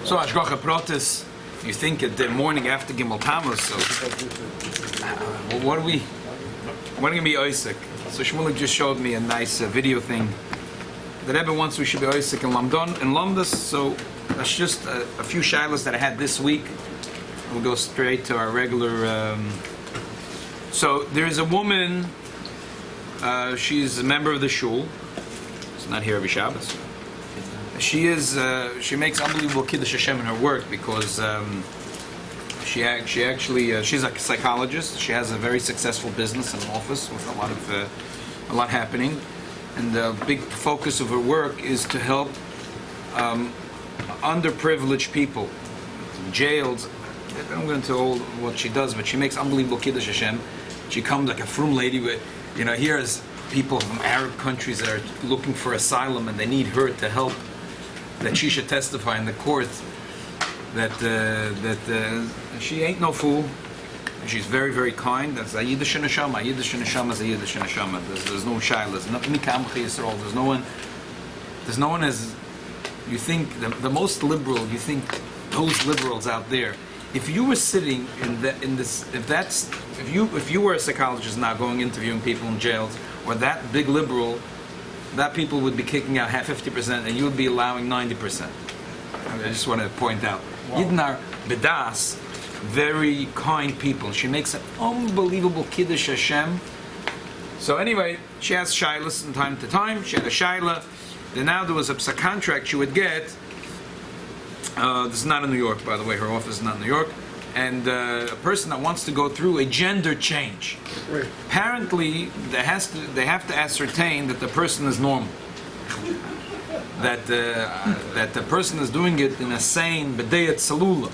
So Ashgacha Protis, you think at the morning after Gimel Tammuz, so what are we going to be Isaac? So Shmulik just showed me a nice video thing. The Rebbe wants we should be Isaac in Lamdas, so that's just a few Sheilos that I had this week. We'll go straight to our regular... So there's a woman, she's a member of the shul. It's not here every Shabbos. She makes unbelievable Kiddush Hashem in her work because she's a psychologist. She has a very successful business and office with a lot happening, and the big focus of her work is to help underprivileged people, jails. I don't go into all what she does, but she makes unbelievable Kiddush Hashem. She comes like a frum lady with, here's people from Arab countries that are looking for asylum and they need her to help, that she should testify in the court that she ain't no fool. She's very, very kind. That's a Yiddish neshama. Yiddish neshama is a Yiddish neshama. There's no Sheilos. There's no one as you think the most liberal. You think those liberals out there. If you were sitting if you were a psychologist now going interviewing people in jails, or that big liberal, that people would be kicking out 50%, and you would be allowing 90%. I just want to point out, Yidnar Bedas, very kind people. She makes an unbelievable Kiddush Hashem. So anyway, she has Sheilos from time to time. She had a Shaila. Then now there was a contract she would get. This is not in New York, by the way. Her office is not in New York. And a person that wants to go through a gender change. Right. Apparently, they have to ascertain that the person is normal. That the person is doing it in a sane b'deyat salula.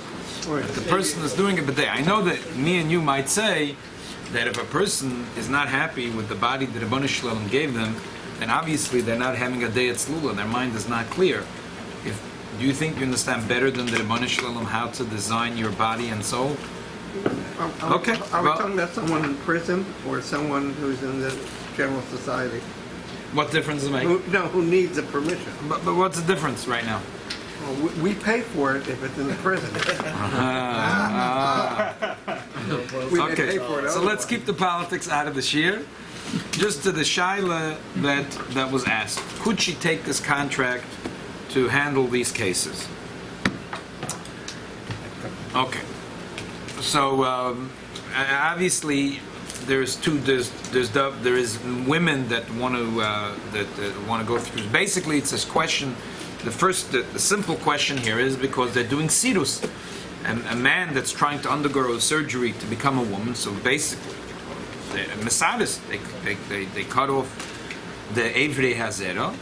Right. That the person is doing it b'dey. I know that me and you might say that if a person is not happy with the body that Ribono Shel Olam gave them, then obviously they're not having a deyat salula. Their mind is not clear. Do you think you understand better than the Ribono Shel Olam how to design your body and soul? Are we talking about someone in prison or someone who's in the general society? What difference does it make? Who needs a permission? But what's the difference right now? Well, we pay for it if it's in the prison. Okay, so let's keep the politics out of the shir. Just to the shaila that was asked. Could she take this contract to handle these cases? Okay. So obviously there is women that want to go through. Basically, it's this question. The simple question here is because they're doing sidus, and a man that's trying to undergo a surgery to become a woman. So basically, mesadis, they cut off the Evrei Hazera,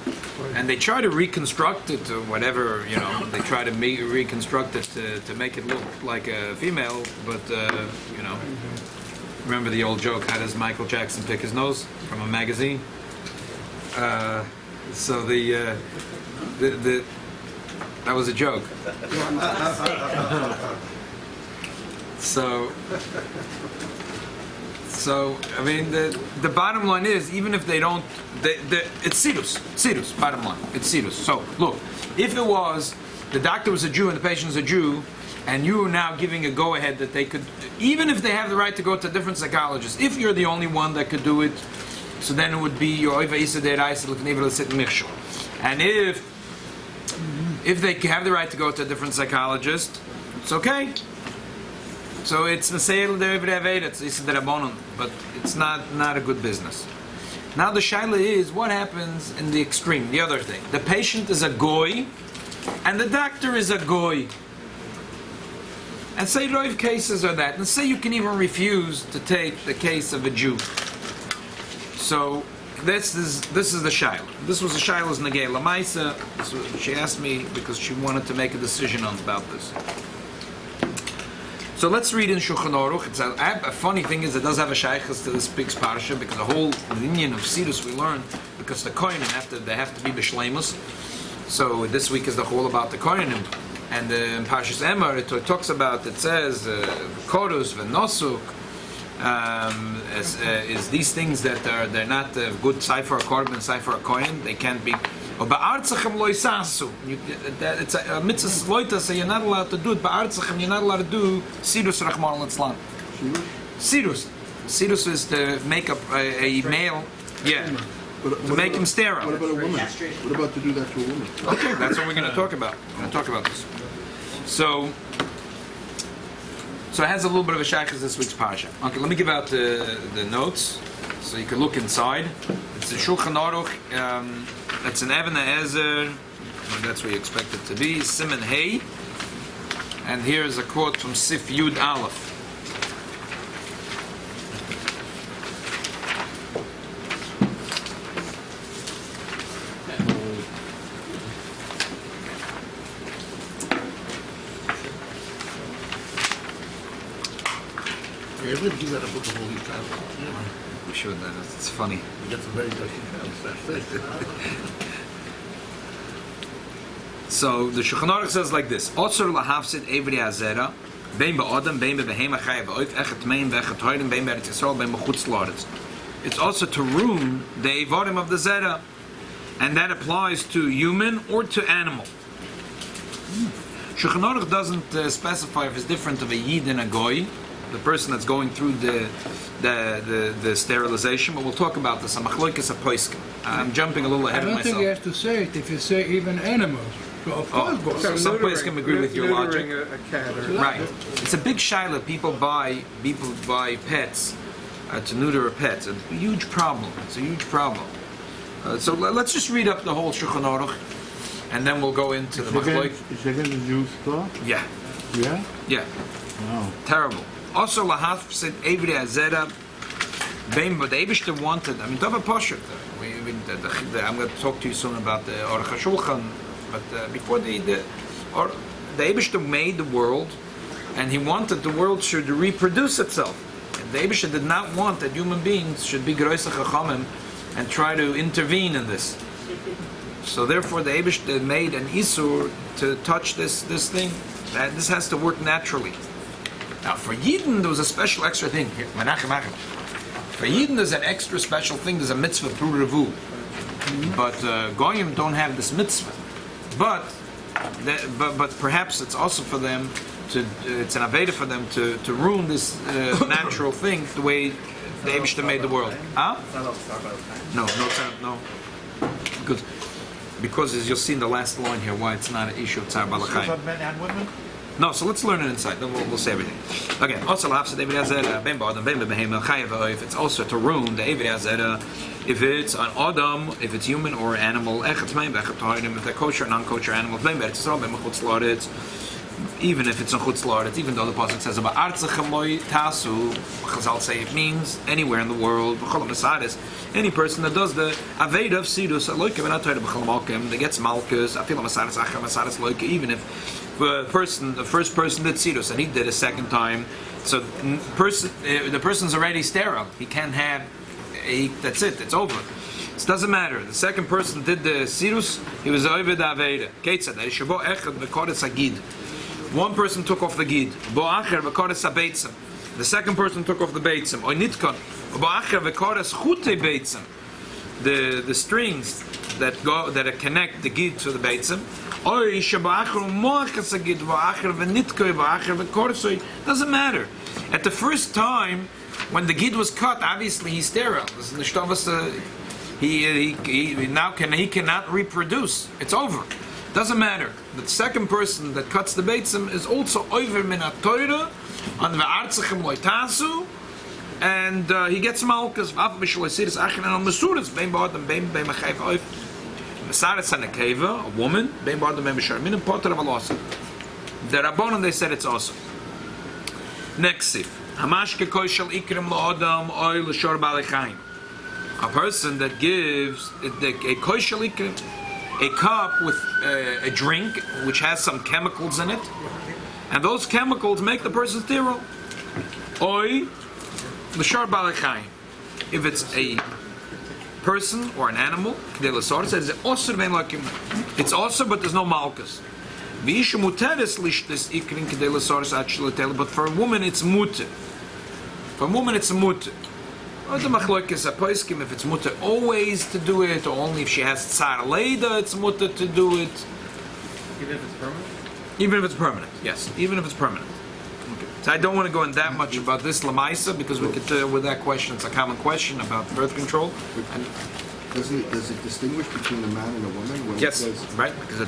and they try to reconstruct it to whatever, they try to reconstruct it to make it look like a female, but, remember the old joke, how does Michael Jackson pick his nose? From a magazine. So that was a joke. So I mean, the bottom line is, even if they don't, it's sidus, bottom line, it's sidus. So look, if it was, the doctor was a Jew and the patient is a Jew, and you are now giving a go-ahead that they could, even if they have the right to go to a different psychologist, if you're the only one that could do it, so then it would be your oiva isa de'raisa l'knei sit michshol. And if they have the right to go to a different psychologist, it's okay. So it's Nesayel De'Eved, it's Isa Derabonon, but it's not a good business. Now the shaila is, what happens in the extreme, the other thing. The patient is a goy, and the doctor is a goy. And say roiv cases are that, and say you can even refuse to take the case of a Jew. So this is the shaila. This was a shaila's negei lamaisa. She asked me because she wanted to make a decision about this. So let's read in Shulchan Aruch. A funny thing is it does have a shaykhs to this big Parsha, because the whole union of Sidus we learned, because the Kohanim they have to be b'shleimus. So this week is the whole about the Kohanim. And in Parshas Emor it talks about, it says, Korus v'nosuk, is these things that they're not good Sefer Korban, Sefer Kohen. They can't be Or ba'artzachem lo isasu. It's a mitzvah loita, so you're not allowed to do it. Ba'artzachem, you're not allowed to do sidus rachman l'tzlan. Sidus. Sidus is to make a male, to make him sterile. What about a woman? What about to do that to a woman? Okay, that's what we're going to talk about. We're going to talk about this. So it has a little bit of a shaykhs this week's Parsha. Okay, let me give out the notes so you can look inside. It's a Shulchan Aruch. It's an Even HaEzer. That's what you expect it to be. Siman Hey. And here is a quote from Sif Yud Aleph. Yeah, we do that about the whole time. We should. It's funny. We get some very dusty So the Shulchan Aruch says like this: Osur lahafsid evri hazera, bein ba'adam, bein b'behema chayav oif, echet meim, v'echet hoyrim, bein b'eretz Yisrael, bein b'chutz la'aretz. It's also to ruin the evarim of the zera, and that applies to human or to animal. Shulchan Aruch doesn't specify if it's different of a yid and a goy, the person that's going through the sterilization, but we'll talk about this. I'm jumping a little ahead of myself. I don't think he has to say it if you say even animals. So of course, so some place can agree with your logic. A cat or Right. It's a big shaila. People buy pets to neuter a pet. It's a huge problem. It's a huge problem. So let's just read up the whole Shulchan Aruch, and then we'll go into the machloek. Is that in the Jewish thought? Yeah. Yeah? Yeah. Wow. Terrible. Also, lahaf said every azera. But the Eibishter wanted. I mean, Tava Parsha. I'm going to talk to you soon about the Aruch HaShulchan. But before the Eibishter made the world, and he wanted the world should reproduce itself. And the Eibishter did not want that human beings should be Geroisach Chachamim and try to intervene in this. So therefore, the Eibishter made an Isur to touch this thing. That this has to work naturally. Now, for Yidden, there was a special extra thing. Here, for Yidden, there's an extra special thing. There's a mitzvah through Revu. But Goyim don't have this mitzvah. But perhaps it's also for them to. It's an aveda for them to ruin this natural thing the way the Eibishter made the world. Huh? No. Because as you'll see in the last line here, why it's not an issue of tzar balachayim. Men and women? No, so let's learn it inside. Then we'll say everything. Again, also it's also to ruin the Eved Hazera if it's an Adam, if it's human or animal, if they're kosher or non-kosher animals, even if it's a chutz la'aretz, even though the pasuk says about artzachem loy tasu, Chazal say it means anywhere in the world. Any person that does the aveda of sidus, that gets malchus, even if the first person did sidus and he did a second time, so the person's already sterile. He can't have. That's it. It's over. It doesn't matter. The second person did the sidus. He was over the aveda. One person took off the gid. The second person took off the beitzim. The strings that connect the gid to the beitzim. Doesn't matter. At the first time, when the gid was cut, obviously he's sterile. He cannot reproduce. It's over. Doesn't matter. The second person that cuts the beitzim is also over min ha-Torah on the artzachem loy tasu, and he gets malchus. V'af b'shloisiris achin and mesuris bein ba'adam bein b'chayv oif mesaris and a keva, a woman bein ba'adam bein b'shar min poter avalosa. The Rabbanon they said it's awesome. Next sif hamashke koshel ikrim la'adam oil l'shor b'alechayim. A person that gives a koshel ikrim, a cup with a drink which has some chemicals in it, and those chemicals make the person sterile. Oy l'shar balachayim. If it's a person or an animal, it's also, but there's no malchus. But for a woman, it's mutter. For a woman, it's mutter. Or the machlokes apoiskim, if it's mutter always to do it, or only if she has tsar leida, it's mutter to do it. Even if it's permanent? Even if it's permanent, yes. Even if it's permanent. Okay. So I don't want to go in that much about this lamaisa because we could with that question. It's a common question about birth control. And Does it distinguish between a man and a woman? When yes, it says, right. Because the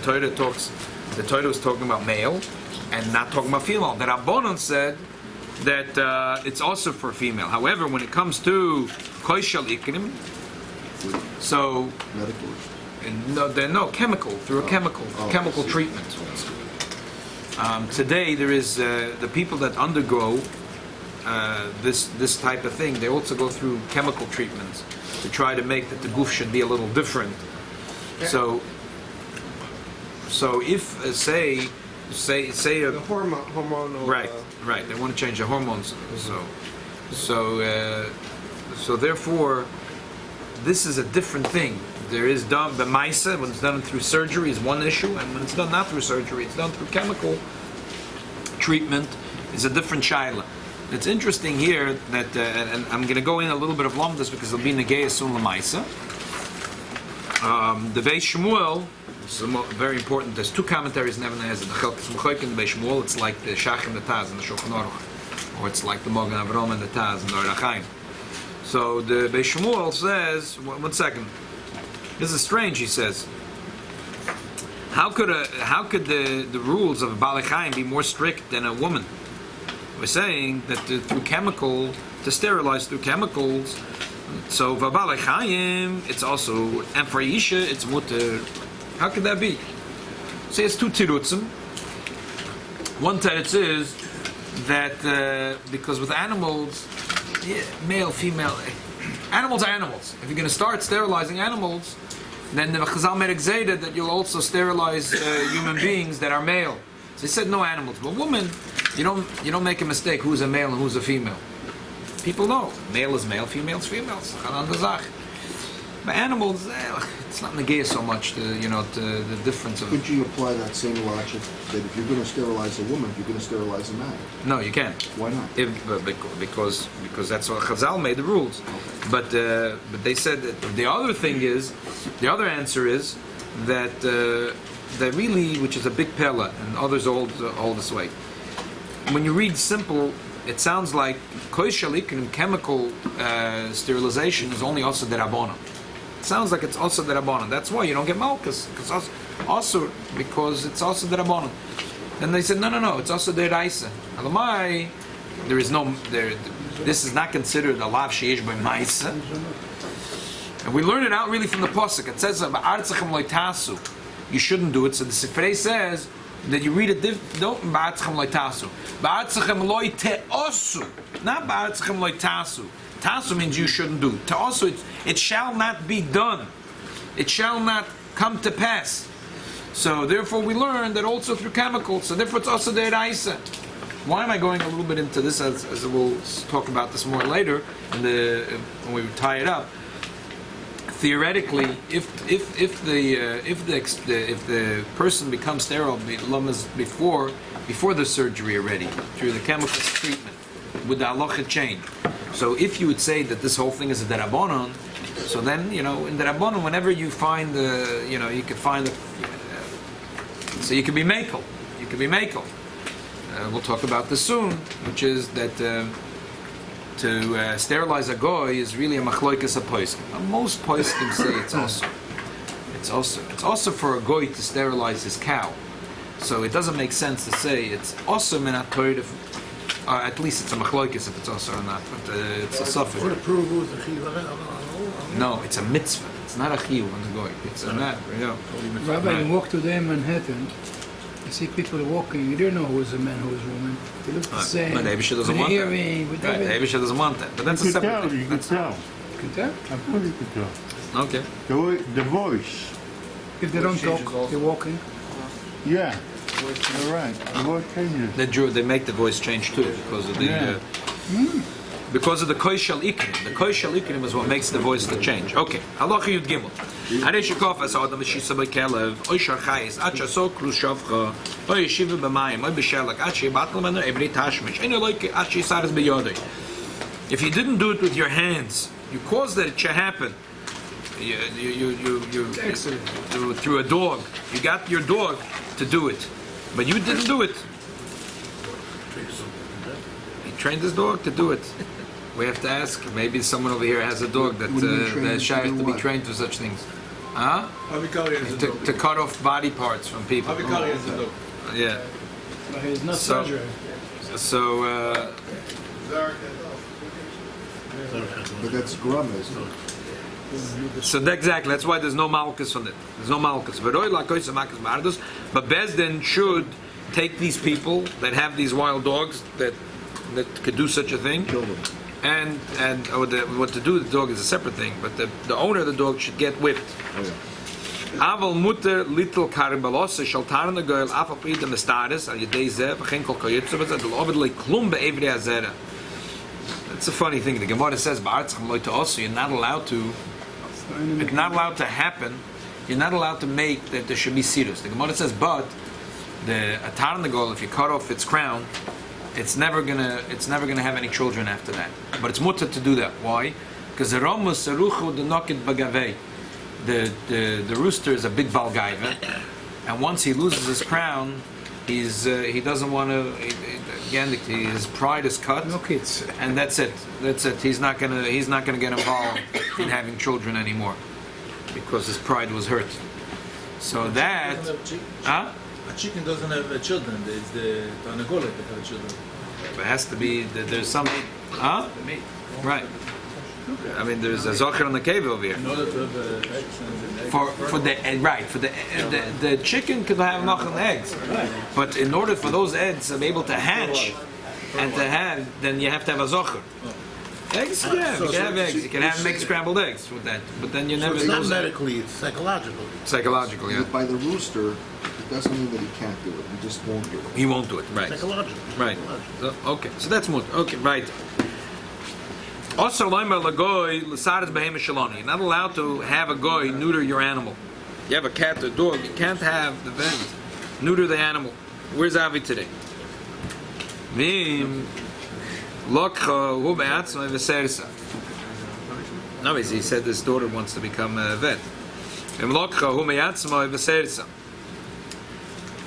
Torah is talking about male and not talking about female. The Rabbanon said that it's also for female. However, when it comes to koishal ikrim, so medical? no chemical through a chemical treatment. Today there is the people that undergo this type of thing. They also go through chemical treatments to try to make that the goof should be a little different. So if say a The hormonal. right. They want to change the hormones. So therefore, this is a different thing. There is done b'maisa when it's done through surgery is one issue, and when it's done not through surgery, it's done through chemical treatment is a different shaila. It's interesting here that, and I'm going to go in a little bit of lumdus because it'll be negei soon l'maisa. The Beis Shmuel is very important. There's two commentaries in Nebuchadnezzar. The Chelkas M'choik and the Beis Shmuel. It's like the Shach and the Taz and the Shulchan Aruch, or it's like the Mogen Avram and the Taz and the Orach Chaim. So the Beis Shmuel says, one second. This is strange. He says, how could the rules of a Balei Chaim be more strict than a woman? We're saying that through chemical, to sterilize through chemicals, so for Balei Chaim, it's also, and for Isha, it's mutter. How could that be? So it's two tirutzim. One teretz is that because with animals, male, female, animals are animals. If you're going to start sterilizing animals, then the Chazal made exeda that you'll also sterilize human beings that are male. So he said no animals, but women, you don't make a mistake who's a male and who's a female. People know male is male, female is female. But animals, it's not negaya so much the difference of. Could you apply that same logic that if you're going to sterilize a woman, you're going to sterilize a man? No, you can't. Why not? Because that's what Chazal made the rules. But they said that the other answer is that that really, which is a big pella, and others hold this way. When you read simple, it sounds like koishalik and chemimal sterilization is only also derabbanan. It sounds like it's also derabbanan. That's why you don't get malchus, because also because it's also derabbanan. Then they said no, it's also deraisa. Alamai, there is no there. This is not considered a lav sheish by ma'isa. And we learn it out really from the pasuk. It says ba'artzechem loitasu. You shouldn't do it. So the Sifrei says that you read it. Don't ba'artzechem loitasu. Ba'artzechem loiteosu. Not ba'artzechem loitasu. Tasu means you shouldn't do. Ta'osu, it shall not be done. It shall not come to pass. So therefore we learn that also through chemicals. So therefore it's also deraisa. Why am I going a little bit into this? As we'll talk about this more later, when we tie it up. Theoretically, if the person becomes sterile before the surgery already through the chemical treatment, would the halacha change? So if you would say that this whole thing is a derabbanon, so then in derabbanon, whenever you find you could find so you could be makel. You could be makel. We'll talk about this soon, which is that to sterilize a goy is really a machloikas a poiskim. Most poiskim say it's also for a goy to sterilize his cow. So it doesn't make sense to say it's also minatoid. At least it's a machloikas if it's also or not, but it's a suffix. No, it's a mitzvah. It's not a chiyuv on the goy. It's a mat. Rabbi, you walk today in Manhattan. You see people walking, you don't know who is a man, who is a woman. They look the same. But the Eibusha doesn't want that. The Eibusha doesn't want that. But that's a separate thing. You can tell. You can tell? Of course you can tell. Okay. The voice. If they don't talk, they're walking. Yeah. You're right. The voice changes. They make the voice change too because of the because of the koishal ikrim. The koishal ikrim is what makes the voice to change. Okay. Halacha yud gimel. Harei shekaf as adam v'shisa b'kelev oy sharchayis ad shaso krus shavcha oy yeshiva b'mayim oy b'shelak ad sheyibatl menu evri tashmish ein loike ad sheyisaris b'yodei. If you didn't do it with your hands, you caused that it to happen. Through a dog. You got your dog to do it, but you didn't do it. He trained his dog to do it. We have to ask. Maybe someone over here has a dog that shy to be trained for such things. Huh? To cut off body parts from people. Yeah. But he's not surgery. So. But that's grum, isn't it? So exactly, that's why there's no malchus on it. There's no malchus. But Bezdin should take these people that have these wild dogs that could do such a thing, Kill them. and what to do with the dog is a separate thing. But the owner of the dog should get whipped. Aval muter little karibalose shaltar the girl afapid the mestaris al yedei zeh v'chein kol kayetzu v'zeh del ovid le klum be'evri azera. It's a funny thing. The Gemara says, you're not allowed to. It's not allowed to happen. You're not allowed to make that there should be sirus. The Gemara says, but the atarnagol, if you cut off its crown, it's never gonna have any children after that. But it's mutter to do that. Why? Because the romus seruchu the nokit bagavei. The rooster is a big balgaiva, and once he loses his crown, he doesn't want to. Again, his pride is cut. No kids. And that's it. That's it. He's not gonna get involved in having children anymore because his pride was hurt. So that, A chicken doesn't have children. It's the tarnagolet that have children. it has to be. There's some, right. I mean, there's a zocher on the cave over here. In order to have eggs The chicken could have nothing eggs, but in order for those eggs to be able to hatch and to have, then you have to have a zocher. Eggs, yeah, you can have eggs. You can make scrambled eggs with that, but then you never. It's not medically, it's psychological. Psychological, yeah. By the rooster, it doesn't mean that he can't do it. He just won't do it. He won't do it, right? Psychological. Right. So, okay, so that's more. Okay, right. Also, you're not allowed to have a goy neuter your animal. You have a cat or dog, you can't have the vent neuter the animal. Where's Avi today? No, he said his daughter wants to become a vet.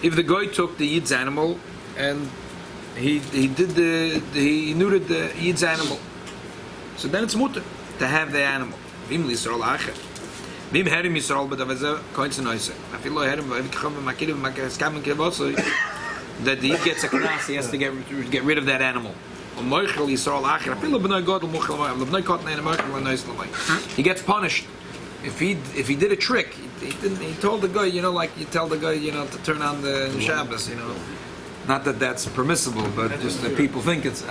If the guy took the Yid's animal and he neutered the Yid's animal, so then it's mutter to have the animal. That the Yid gets a knas, he has to get rid of that animal. He gets punished if he did a trick. He told the guy, like you tell the guy, to turn on the Shabbos, Not that that's permissible, but just that people think it's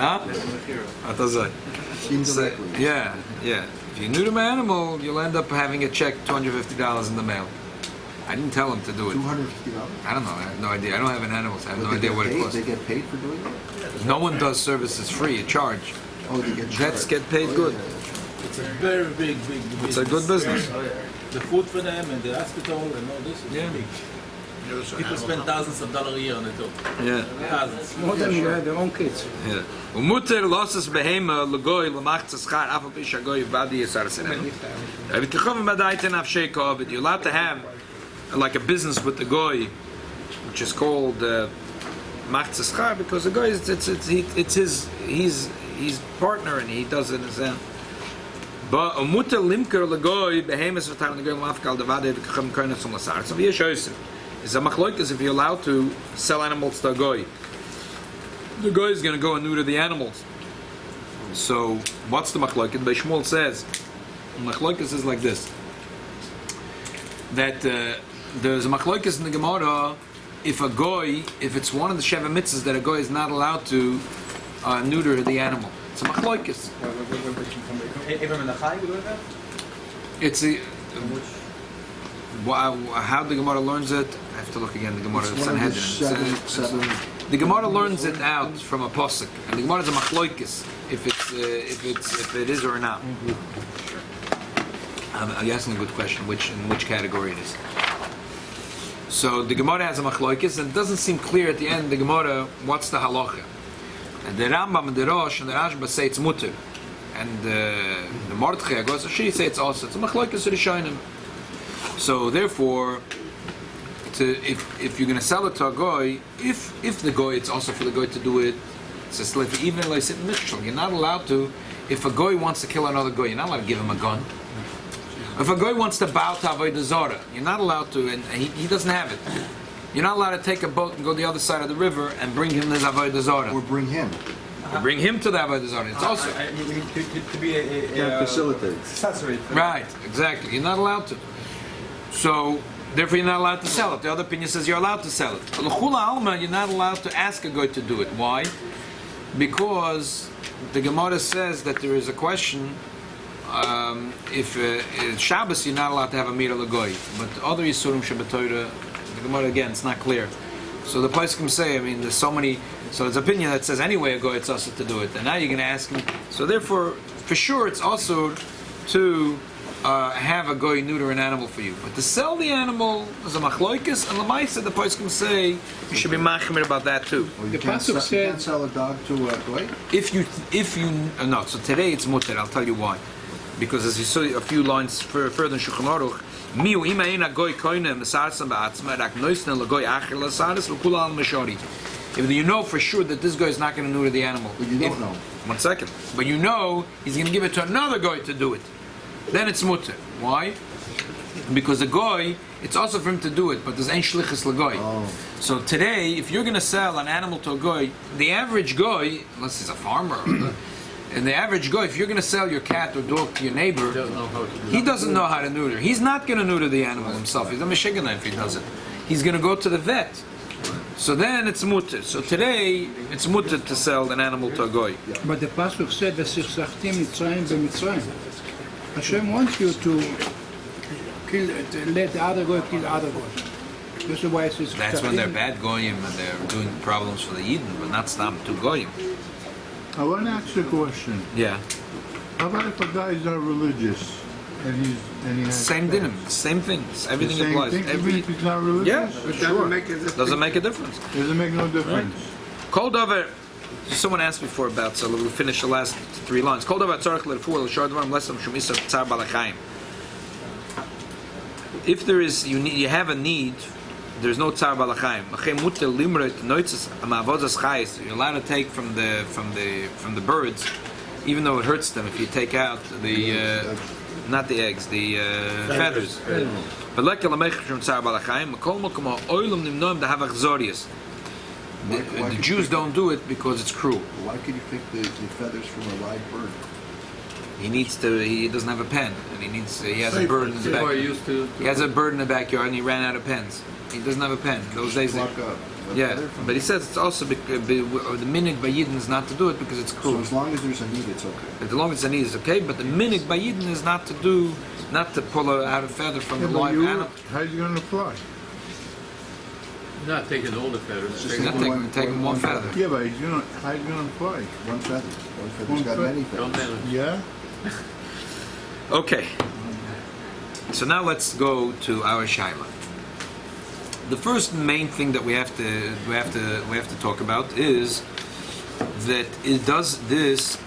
Indirectly. yeah. If you neuter my animal, you'll end up having a check $250 in the mail. I didn't tell him to do it. $250? I don't know. I have no idea. I don't have an animal. So I have no idea what it costs. They get paid for doing that? No one does services free. A charge. Oh, they get Vets charged. get paid Oh, good. yeah. It's a very big business. It's a good business. The food for them and the hospital and all this is big. People spend thousands of dollars a year on it too. Yeah. Thousands. More than you have their own kids. Yeah. Umuter losses behema legoy lemacht schar af op ishagoy vadi yesar semen. You're allowed to have like a business with the goy, which is called macht schar, because the guy he's partner and he does it as a. But umuter limker legoy behemas v'tar legoy lemafkal devade v'kachem koines from lasar. So we show you. Is a machlokes if you're allowed to sell animals to a goy. The goy is going to go and neuter the animals. So what's the machlokes? The Shmuel says, machlokes is like this. That there's a machlokes in the Gemara if it's one of the Sheva mitzvahs that a goy is not allowed to neuter the animal. It's a machlokes. Even in the chai, you do that? It's a. How the Gemara learns it, I have to look again. The Gemara It's one of the seven. The Gemara learns it out from a posuk, and the Gemara is a machloikis if it is or not. I'm asking a good question. In which category it is? So the Gemara has a machloikis, and it doesn't seem clear at the end. The Gemara, what's the halacha? And the Rambam and the Rosh and the Rashba say it's mutter. and the Mordechai goes, she say it's also it's a machlokes rishonim. So therefore, if you're going to sell it to a goy, if the goy, it's also for the goy to do it. It's a slip. Even like sit in you're not allowed to. If a goy wants to kill another goy, you're not allowed to give him a gun. If a goy wants to bow to avodah zarah, you're not allowed to, and he doesn't have it. You're not allowed to take a boat and go the other side of the river and bring him this avodah zarah. Or bring him. Bring him to the avodah zarah. It's also to be Can't facilitate. accessory. right. Exactly. You're not allowed to. So therefore, you're not allowed to sell it. The other opinion says you're allowed to sell it. L'chula alma, you're not allowed to ask a goy to do it. Why? Because the Gemara says that there is a question. If Shabbos, you're not allowed to have a meal l'goy, but other Yisurim Shabbatorah, the Gemara again, it's not clear. So the poskim say, I mean, there's so many. So there's an opinion that says anyway a goy it's also to do it, and now you're going to ask him. So therefore, for sure, it's also to have a goy neuter an animal for you, but to sell the animal is a machloikis, and l'maisa the poskim say you should be machmir about that too. Or you The can't, pasuk you can't said- sell a dog to a goy. If you no, so today it's mutter. I'll tell you why. Because as you saw a few lines further in Shulchan Aruch, miu imayin goy koinem mesarsam ba'atzma rak noisnen legoy acher lasaris v'kula al meshari. If you know for sure that this guy is not going to neuter the animal, But you don't know. 1 second. But you know he's going to give it to another guy to do it. Then it's mutter. Why? Because the guy, it's also for him to do it, but there's ein shlichus legoy. Oh. So today, if you're going to sell an animal to a guy, the average guy, unless he's a farmer, and the average guy, if you're going to sell your cat or dog to your neighbor, he doesn't know how to neuter. He's not going to neuter the animal himself. He's a Michigan if he does it. He's going to go to the vet. So then it's mutter. So today, it's mutter to sell an animal to a goy. But the pasuk said, "V'sichsachtim Mitzrayim b'Mitzrayim." Hashem wants you to kill, to let the other goy kill the other goy. This is why it says. That's when they're bad goyim and they're doing problems for the Yidden, but not stam to goyim. I want to ask you a question. Yeah. How about if a guy is not religious and he has Same pets? dinim, same things. The Everything same applies. thing, even if he's not religious? Yeah, It sure. doesn't make a difference. Doesn't make a difference. Doesn't make no difference. Kol davar. Someone asked before about, so we'll finish the last 3 lines. Kol davar tzarich l'refuah l'shar dvarim lesam shum isar tzar balachayim. If there is, you have a need, there's no tzar balachayim. Machem mutel limret noitzes amavodas chayis. You're allowed to take from the birds, even though it hurts them if you take out the not the eggs, the feathers. But like the tzar balachayim, kol mokom ha'olam nimnoim dahavach zorius. The Jews don't do it because it's cruel. Why could you pick the feathers from a live bird? He doesn't have a pen, and he has a bird in the backyard. He has a bird in the backyard, and he ran out of pens. He doesn't have a pen. Those days, Pluck a yeah. feather from But he it. says it's also the minhag by Yidden is not to do it because it's So cruel. as long as there's a need, it's okay. As long as the need is okay, but the minhag by Yidden is not to pull out a feather from Yeah, the but live animal. how's he going to fly? Not taking all the feathers. Just Not taking one feather. Yeah, but how's he going to fly? One feather. One feather's One got feather. many Don't feathers. manage. Yeah? Okay. So now let's go to our shaila. The first main thing that we have to talk about is that it does this.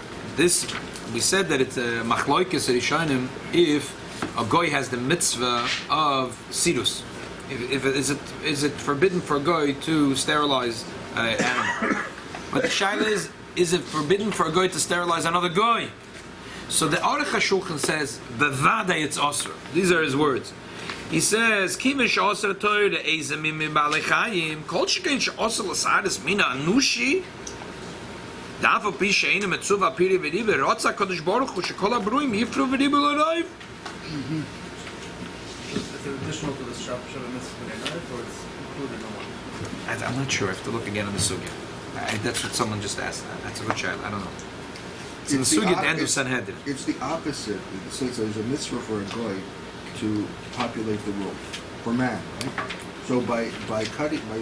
We said that it's a machloikes rishonim if a goy has the mitzvah of sirus. Is it forbidden for a goy to sterilize an animal? But the shaila is it forbidden for a goy to sterilize another goy? So the Aruch HaShulchan says, "Bevadei it's osur." These are his words. He says, "Kimish osur toir eizemim mibalechayim kol shekain sheosur lasaris mina anushi dafo pi sheina metzuva piri v'ribe rotza kodesh baruch hu shekol abruim yifru v'ribe l'rayv." Is it additional to the Shabbat mitzvah or it's included in one? I'm not sure. I have to look again on the sugya. That's what someone just asked. That's a good child. I don't know. It's in the sugya at the end of Sanhedrin. It's the opposite. It says there's a mitzvah for a goy to populate the room for man, right? So by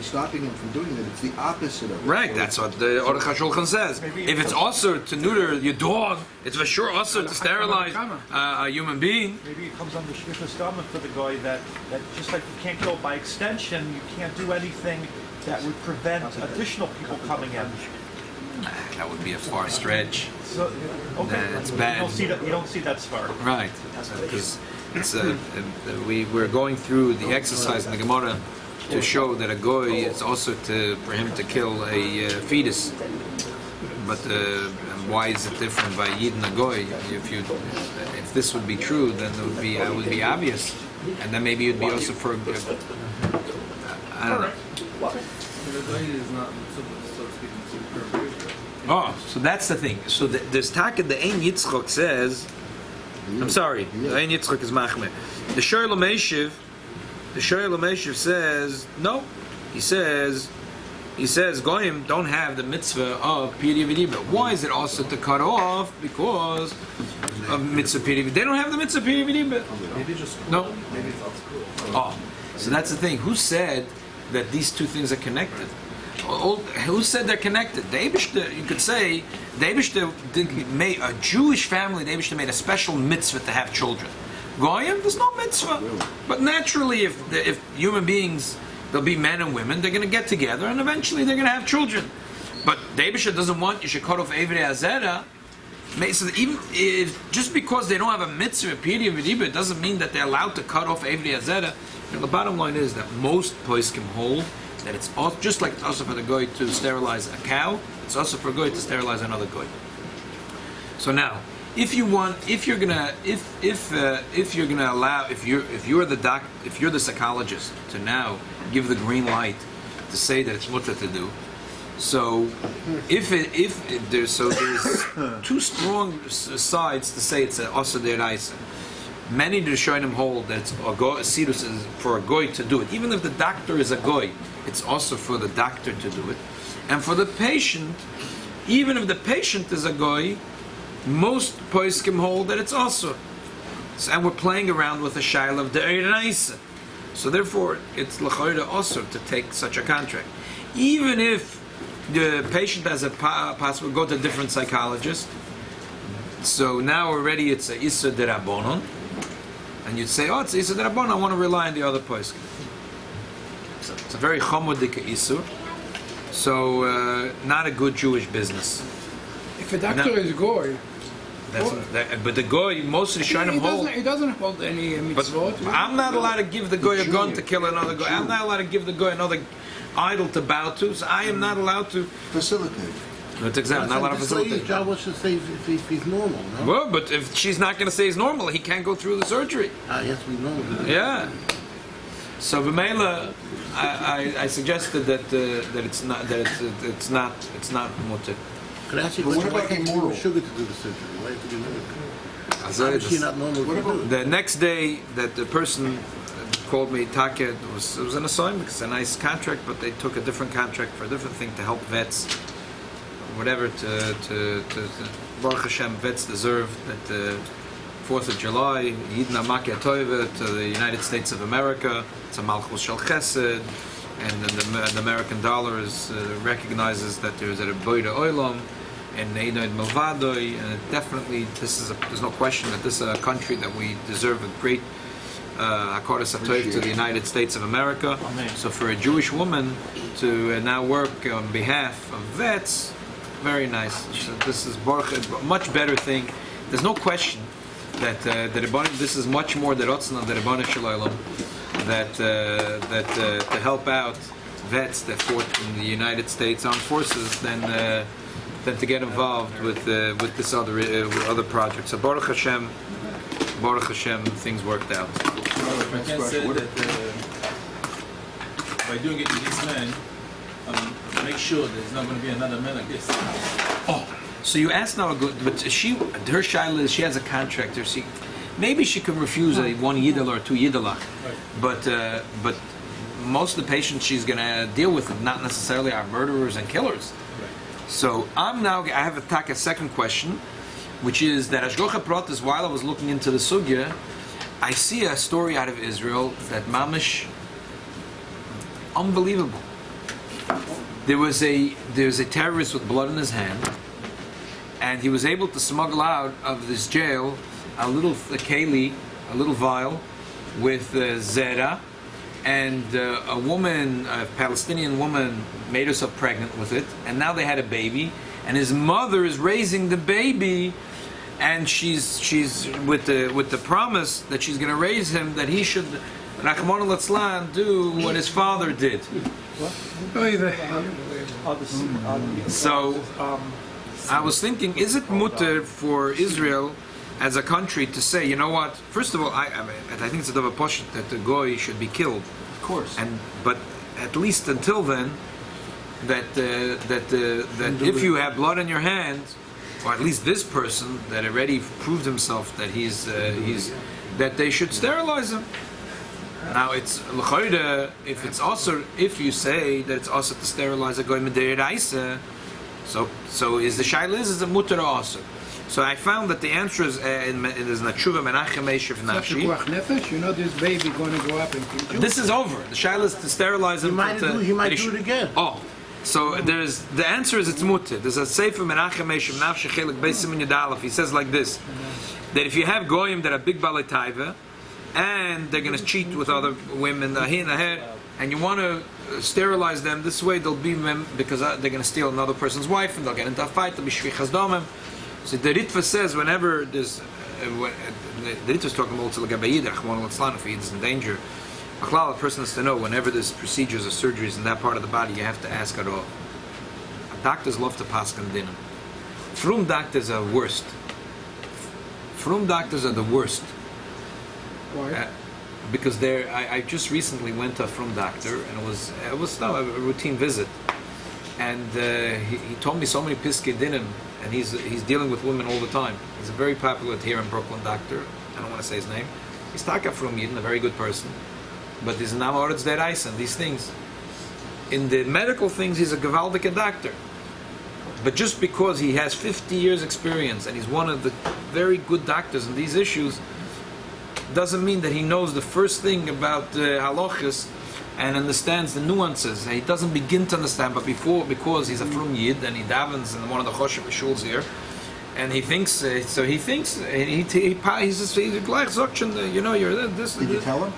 stopping him from doing it, it's the opposite of it. Right, that's what the Aruch HaShulchan says. If it's also to neuter your dog, it's for sure also to sterilize a human being. Maybe it comes under Shvichas Dama for the guy that just like you can't go by extension, you can't do anything that would prevent additional people coming in. That would be a far stretch. So, okay. That's bad. You don't see that far. Right, because it's we're going through the exercise in the Gemara to show that a goy is also for him to kill a fetus. But why is it different by Yid and a goy? If this would be true, then it would be obvious, and then maybe it would be also for. I don't know. Oh, so that's the thing. So there's Taka, the Ein Yitzchok says, I'm sorry, the Ein Yitzchok is Machmeh. The Sheilos says, no. He says, Goyim don't have the mitzvah of Piri V'Diba. Why is it also to cut off? Because of mitzvah Piri V'Diba. They don't have the mitzvah Piri V'Diba. No. Oh, so that's the thing. Who said that these two things are connected? Who said they're connected? The Eibishter, you could say, the Eibishter made a Jewish family. The Eibishter made a special mitzvah to have children. Goyim, there's no mitzvah. But naturally, if human beings, there'll be men and women, they're going to get together, and eventually they're going to have children. But the Eibishter doesn't want you should cut off Eivri Azera. So even just because they don't have a mitzvah, Piri V'Diba, it doesn't mean that they're allowed to cut off Eivri Azera. And the bottom line is that most poskim hold that it's also, just like it's also for the goy to sterilize a cow, it's also for a goy to sterilize another goy. So now, if you're the psychologist to now give the green light to say that it's mutter to do, so there's two strong sides to say it's also sterilize. Many Rishonim hold that it's Sidus is for a goy to do it. Even if the doctor is a goy, it's also for the doctor to do it. And for the patient, even if the patient is a goy, most poskim hold that it's also. And we're playing around with the shaila of the sterilize. So therefore, it's l'chayda also to take such a contract. Even if the patient has a possible go to a different psychologist, so now already it's a issa derabonon. And you'd say, oh, it's Issa D'Rabbanan, I want to rely on the other poskim. So it's a very chomodik Issur. So, not a good Jewish business. If a doctor is goy, but the goy, most of the Shainim hold. He doesn't hold any mitzvot. But I'm not allowed to give the goy a gun to kill another goy. I'm not allowed to give the goy another idol to bow to. So I am not allowed to Facilitate. That's exactly. Not allowed to facilitate. His job was to say if he's normal, no? Well, but if she's not going to say he's normal, he can't go through the surgery. He has to be normal. Yeah. So B'meila, I suggested that it's not mutter. Could I ask you a But what question? Why about can't you immoral? use sugar to do the surgery? Why have to be normal? How is she The not normal to do it? next day that the person called me, Taka, it was an assignment. It's a nice contract, but they took a different contract for a different thing to help vets. Whatever to Baruch Hashem, vets deserve that the 4th of July, Yidna Makia Toiva to the United States of America. It's a Malchus Shel Chesed, and the American dollar recognizes that there's a Boida Oilam and Einoid Milvadoi, and definitely there's no question that this is a country that we deserve a great Hakodas HaTov to the United States of America. Amen. So for a Jewish woman to now work on behalf of vets, very nice. So this is a much better thing. There's no question that this is much more the Rotzna, the Rebbeinu Shalom, that to help out vets that fought in the United States Armed Forces than to get involved with this other project. So Baruch Hashem, things worked out. I can say that by doing it to this man, make sure there's not going to be another man like this. Oh, so you asked now, but her shaila is she has a contractor. Maybe she can refuse a 1 yidel or 2 yidelach, but most of the patients she's going to deal with not necessarily are murderers and killers. So I have a second question, which is that Ashgocha Pratis, while I was looking into the sugya, I see a story out of Israel that mamish unbelievable. There was a terrorist with blood in his hand, and he was able to smuggle out of this jail a little keli, a little vial with zera, and a woman, a Palestinian woman, made herself pregnant with it, and now they had a baby, and his mother is raising the baby, and she's with the promise that she's going to raise him, that he should, Rachmana litzlan, do what his father did. So I was thinking, is it mutter for Israel as a country to say, you know what? First of all, I think it's a davar poshut that the goy should be killed. Of course. But at least until then, that if you have blood in your hand, or at least this person that already proved himself that he's that they should sterilize him. Now it's l'chayda, if it's also, if you say that it's also to sterilize a goy midiraisa, so is the Sheilos, is a mutter also? So I found that the answer is there's Natshuva Menachem Eshev Nafshi. You know this baby going to grow up and kill you. This is over. The Sheilos to sterilize him. He might do it again. Oh, so there's the answer is it's mutter. There's a Sefer Menachem Eshev Nafshi Chelik Beisim Yudalef. He says like this: that if you have goyim that are big balei taiva, and they're going to cheat with other women, and you want to sterilize them this way, they'll be because they're going to steal another person's wife, and they'll get into a fight. They'll be shvichas damim. So the Ritva says whenever there's the Ritva is talking about l'gabayid, Rachmana litzlan, if he is in danger. A person has to know whenever there's procedures or surgeries in that part of the body, you have to ask at all. Doctors love to paskan dinner. Frum doctors are worst. Frum doctors are the worst. Why? Because I just recently went to a frum doctor, and it was a routine visit, and he told me so many piskei dinim, and he's dealing with women all the time. He's a very popular here in Brooklyn doctor. I don't want to say his name. He's taka from Yidden, a very good person, but he's an amoritz deraisa and these things. In the medical things, he's a gewaldige doctor. But just because he has 50 years experience and he's one of the very good doctors in these issues, doesn't mean that he knows the first thing about Halachas and understands the nuances. He doesn't begin to understand, but because he's a frum Yid and he davens in one of the Choshev shuls here, and he thinks, he's gleich zoction, you know, you're this. Did you tell him?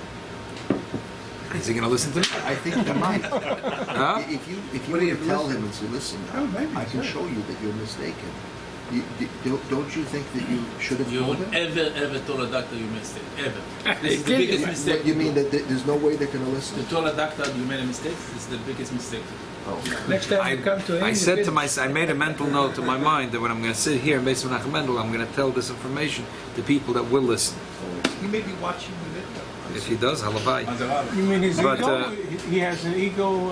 Is he going to listen to me? I think he might. Huh? If you were to tell him and say, listen, I can show you that you're mistaken. Don't you think that you should have You told won't him? ever told a doctor you missed it. Ever. This is the biggest mistake. What, you mean that there's no way they're going to listen? To tell a doctor you made a mistake, this is the biggest mistake. Oh. Next time you come to him, I said to myself, I made a mental note to my mind that when I'm going to sit here in Beis Menachem Mendel, I'm going to tell this information to people that will listen. He may be watching the video. If he does, halavai. You mean his But, ego? He has an ego.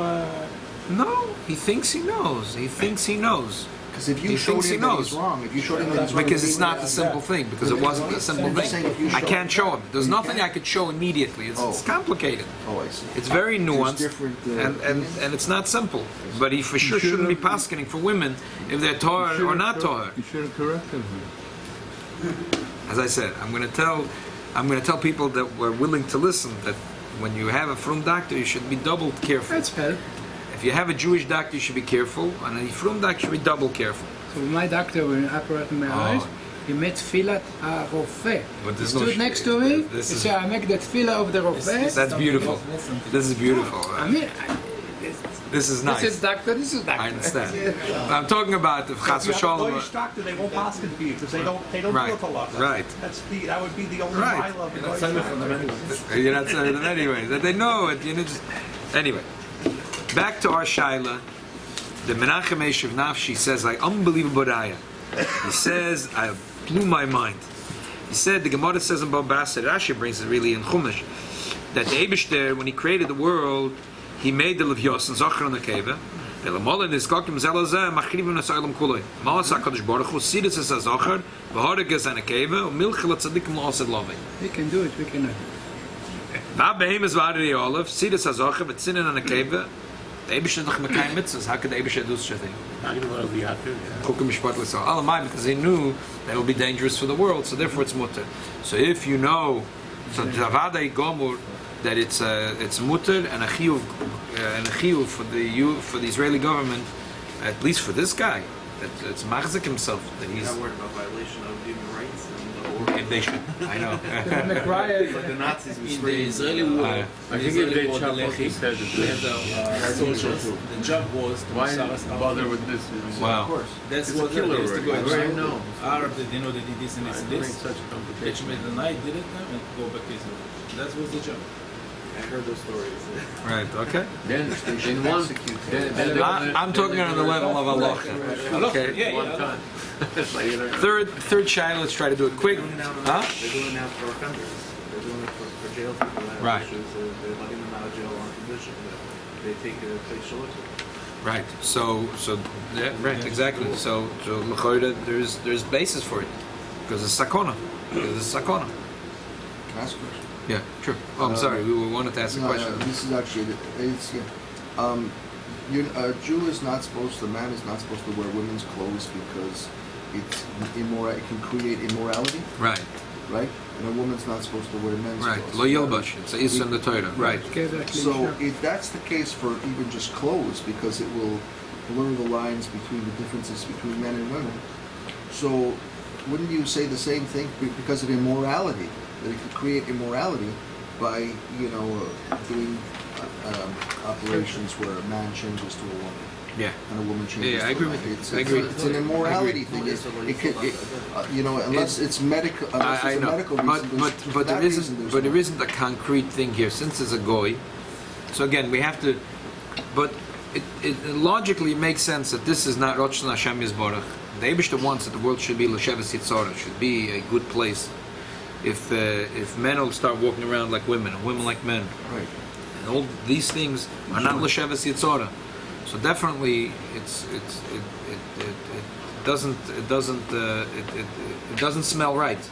No, he thinks he knows. He thinks he knows. Because if you He showed thinks he him that knows. he's wrong, if you showed him that he's wrong, Because it's not a simple thing. Because it wasn't a simple I'm just saying if you thing. I show can't him. show him. There's You nothing can't? I could show immediately. It's complicated. Oh, I see. It's very nuanced, different, and it's not simple. But he for sure shouldn't be paskening for women if they're Torah or not Torah. You should have corrected him. As I said, I'm going to tell people that were willing to listen that when you have a frum doctor, you should be double careful. That's fair. If you have a Jewish doctor, you should be careful, and a frum doctor should be double careful. So my doctor, when I operated my eyes, he made tefillat harofeh. But He stood next to me. He said, "I make the tefillah of the rofeh." That's beautiful. This is beautiful. I mean, This is nice. this is doctor. This is doctor. I understand. I'm talking about the Chas If you have a v'Shalom. Goyish doctor, they won't pass it for you because they don't Right, do it a lot. right. That would be the only Right. mile of the Goyish doctor. You're not saying them anyway. That they know it. You know, just anyway. Back to our shaila. The Menachem Eshev Nafshi says like unbelievable raya. He says I blew my mind. He said the Gemara says in Baba Basra, Rashi brings it really in Chumash, that the Eibishter when he created the world, he made the Levios and Zocher on the Keva. The Lamola is Gokim Zelazah Machrivim Nasailam Kuloi. Malas Hakadosh Baruch Hu Sidus is a Zocher, V'Horeges and a Keva, Milchel Tzadikim La'asad Lovei. We can do it. We can. Va'behem is V'Adri Olav Sidus a Zocher V'Tzinin on a Keva. The Eibishter doch Mekayim Mitzvahs. How could the Eibishter do such a thing? Not even though we have to. Chukim Mishpat L'Sal Alamai, because he knew that it would be dangerous for the world, so therefore it's mutter. So if you know, so Zavadai Gomur, that it's mutter and a chiyuv for the Israeli government, at least for this guy, it's machzik himself that he's. Not worried about violation of human rights and the If they should, I know. like the Nazis In the Israeli war, I think if they chop off his head, we had the soldiers. The job was to why Marsov bother with this? Wow. That's It's what a killer they used to go already. and Right shoot now. Arab, they know they did this and this and Bring this. such Catch complications. me at the night, did it now, and go back to Israel. That was the job. I heard those stories. Right. Okay. Then should in one, execute then I'm talking on the level of halacha. Okay. Yeah, one yeah. time. Later. Third Shiloh. Let's try to do it quick. They're doing it now, Huh? they're doing it now for offenders. They're doing it for jail people that have Right. issues. They're letting them out of jail on condition that they take a place shelter. Right. So yeah, right. Exactly. So l'choira, there's basis for it because it's sakona. Because it's sakona. Can I ask a question? Yeah. True. Oh, I'm sorry. We wanted to ask a No, question. this is actually, it's, yeah. A Jew is not supposed to, a man is not supposed to wear women's clothes because it's immoral, it can create immorality, Right. right? And a woman's not supposed to wear men's Right. clothes. Lo yilbash. It's a is in the Torah. Right. So if that's the case for even just clothes, because it will blur the lines between the differences between men and women, so wouldn't you say the same thing because of immorality, that it could create immorality by, doing operations where a man changes to a woman Yeah. and a woman changes Yeah, to I a agree man. with you. It's, I agree. It's an immorality thing. Unless it's medical, unless I it's a know, medical reason. but there isn't a concrete thing here since it's a goy. So again, we have to, but it logically makes sense that this is not Rosh Hashem Yisborach. The Eibishter wants that the world should be l'sheves yitzorah, should be a good place. If men will start walking around like women and women like men, Right. and all these things are not l'sheves yitzorah. So definitely, it doesn't smell right.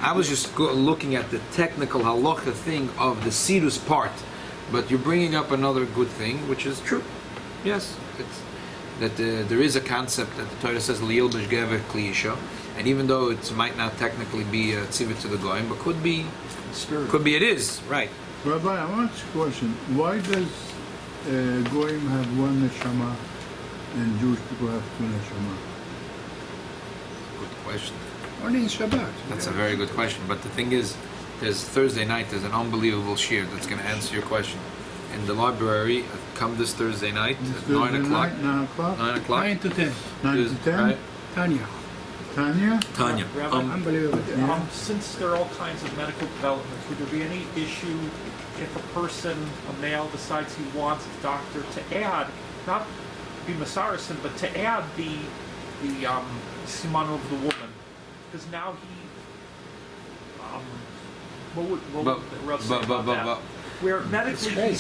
I was just looking at the technical halacha thing of the sidus part, but you're bringing up another good thing, which is true. Yes, it's that there is a concept that the Torah says liyilbash gever kli isha, and even though it might not technically be a tzivit to the goyim, but could be it is right. Rabbi, I want to ask a question. Why does Goyim have one neshama and Jewish people have two neshama? Good question. Only in Shabbat. That's a very good question. But the thing is, there's Thursday night. There's an unbelievable shiur that's going to answer your question in the library. Come this Thursday night at 9 o'clock. 9 o'clock? 9 o'clock. 9 to 10. 9 to 10? Right? Tanya. Tanya? Tanya. Rabbi, Unbelievable. since there are all kinds of medical developments, would there be any issue if a person, a male, decides he wants a doctor to add, not be Masarasan, but to add the siman of the woman? Because now he, what would the Rav say about that? Where medically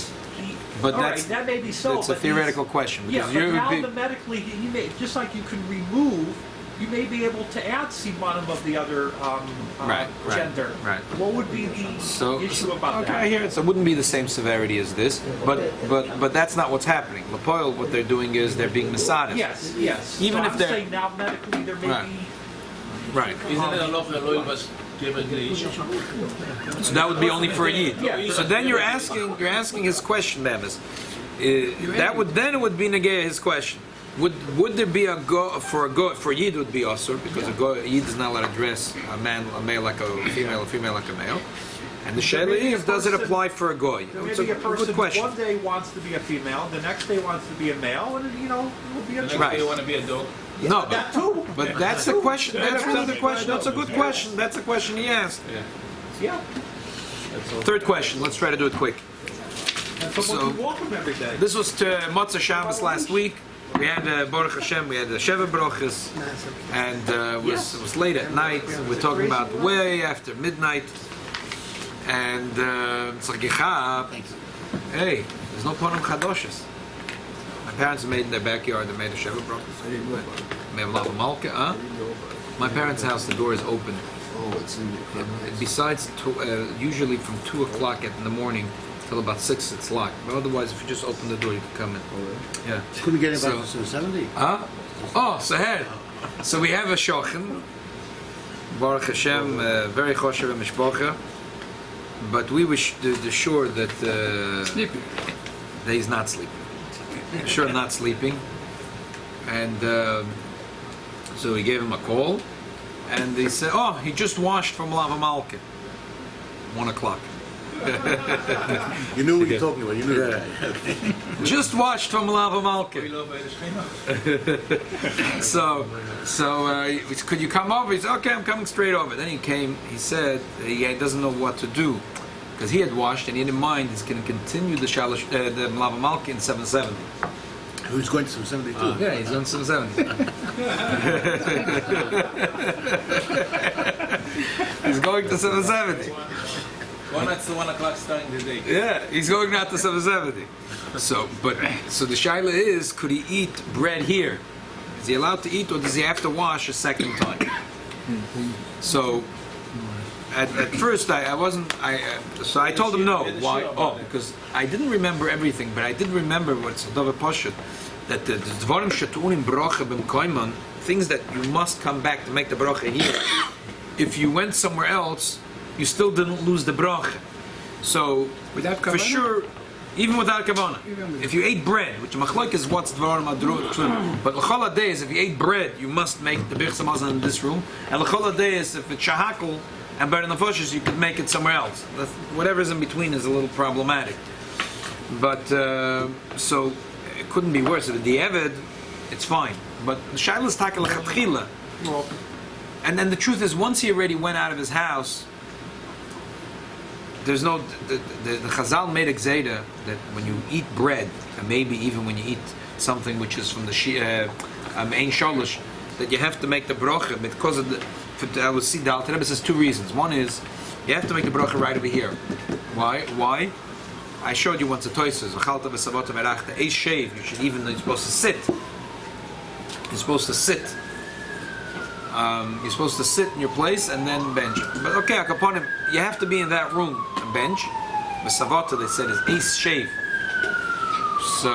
But all that's right, that may be so. It's a but theoretical question Yeah, because but you now would be. the medically, he may, just like you can remove, you may be able to add simanim of the other Right, gender. right. What would be the issue about okay, that? I hear it. So it wouldn't be the same severity as this, but that's not what's happening. Lapoil, what they're doing is they're being masadif. Yes, yes. Even so if I'm they're- saying now medically there may Right. be. Right. Isn't it a lot of loyal was given the issue? So that would be only for a yid. Yeah. So then you're asking his question, Bemis. It would be negay his question. Would there be a for yid would be asur because a yid is not allowed to dress a male like a female like a male. And the There shayla may be a is, does it person- apply for a goy? There may It's be a good person question. one day wants to be a female, the next day wants to be a male, and it will be a choice. Right. You want to be a dog? No, That too. but that's the question. That's really the question. That's a good question. That's a question he asked. Yeah. Third question. Let's try to do it quick. And someone So- can walk him every day. This was to Motzah Shabbos last week. We had Baruch Hashem. We had the Sheva Brochus, and it was late at night. We're talking about way after midnight, and it's like hey, there's no Ponim Chadoshes. My parents made in their backyard. They made a Sheva Brochus. Made a Lava Malka. Huh? My parents' house, the door is open. Oh, it's in the Besides, usually from 2 o'clock in the morning till about 6, it's locked. But otherwise, if you just open the door, you can come in. Yeah. Couldn't get it So- back to 70. Huh? Oh, so here. So we have a shochan. Baruch Hashem, very choshev and mishpocha. But we wish the sure that Sleeping. that he's not sleeping. Sure, not sleeping. And so he gave him a call, and he said, "Oh, he just washed from Lava Malka." 1 o'clock. You knew what you're talking about. You knew that. Just washed from Lava Malka. So could you come over? He said, "Okay, I'm coming straight over." Then he came. He said he doesn't know what to do because he had washed and he had in mind he's going to continue the Sheilos, the Lava Malka in 770. Who's going to 72? Yeah, he's on 770. He's going to 770. 1 o'clock starting the day. Yeah, he's going out to 770. So the shaila is, could he eat bread here? Is he allowed to eat, or does he have to wash a second time? So at first I wasn't. So I told him no. Why? Oh, because I didn't remember everything, but I did remember what's Davar Parsha, that the dvarim shetunim bracha b'mkoimon, things that you must come back to make the bracha here. If you went somewhere else, you still didn't lose the bracha. So Without for kavanah? sure, even without kavanah, if you ate bread, which machlok is what's dvarim adru, but l'chol days, if you ate bread, you must make the birchas hamazon in this room, and l'chol days, if it's shahakol and bar nefashos, you could make it somewhere else. Whatever's in between is a little problematic. But so it couldn't be worse. If the Eved, it's fine. But the Sheilos takel lechatchila. And then the truth is, once he already went out of his house, there's no. The Chazal made a gzeira that when you eat bread, and maybe even when you eat something which is from the Ein Sholosh, that you have to make the bracha because of the. I will see the Alter Rebbe says 2 reasons. One is you have to make the bracha right over here. Why? Why? I showed you once the toises. The Eish shave. You're supposed to sit. You're supposed to sit. You're supposed to sit in your place and then bench. But okay, Akaponim, you have to be in that room and bench. The Savata, they said, is Eish shave. So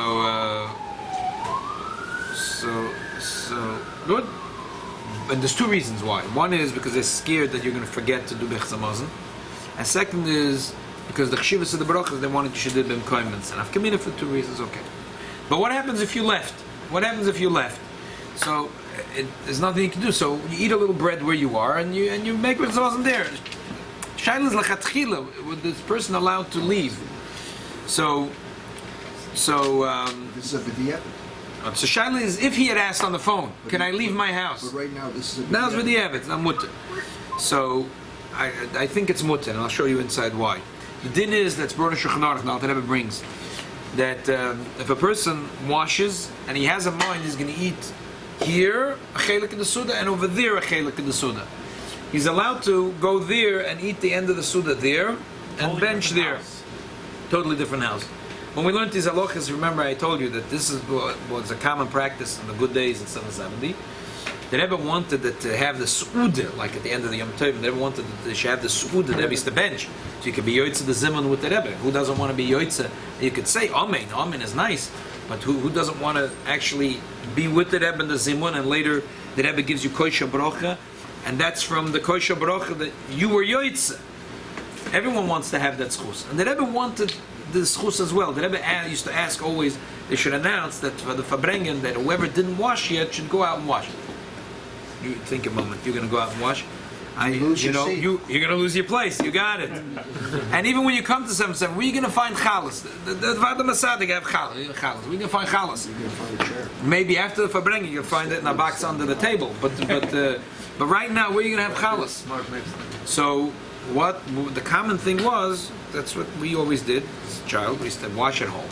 good. And there's 2 reasons why. One is because they're scared that you're going to forget to do birchas hamazon, and second is because the chshivas of the brachas, they wanted you should do them koimens. And I've come in for 2 reasons. Okay, but what happens if you left? What happens if you left? So there's nothing you can do. So you eat a little bread where you are, and you make birchas hamazon there. Sheilos lechatchila, with this person allowed to leave. So This is a vidiyah. So Shaila is, if he had asked on the phone, can I leave my house? But right now, this is a Now it's with the Eved, not mutter. So I think it's mutter, and I'll show you inside why. The din is that's brought in Shulchan Aruch, now that Rebbe brings, that if a person washes and he has a mind, he's going to eat here a chelik in the suda and over there a chelik in the suda. He's allowed to go there and eat the end of the suda there and Totally bench different there. house. Totally different house. When we learned these halachas, remember I told you that this is was a common practice in the good days in 770. They never wanted that to have the su'udah, like at the end of the Yom Tov, they never wanted that they should have the su'udah, the Rebbe is the bench. So you could be yoitza the zimun with the Rebbe. Who doesn't want to be yoitza? You could say amen. Amen is nice, but who doesn't want to actually be with the Rebbe and the zimun, and later the Rebbe gives you kosher bracha, and that's from the kosher bracha that you were yoitza. Everyone wants to have that schus, and the Rebbe wanted the schus as well. The Rebbe used to ask always, they should announce that for the Fabrengen, that whoever didn't wash yet should go out and wash. You think a moment, you're going to go out and wash? You're going to lose your place. You got it. And even when you come to 7-7, where are you going to find chalas? The Vada Masadik have chalas. Where are you going to find chalas? You're going to find a chair. Maybe after the Fabrengen, you'll find it in a box under the table. But right now, where are you going to have chalas? So what the common thing was, that's what we always did as a child. We used to wash at home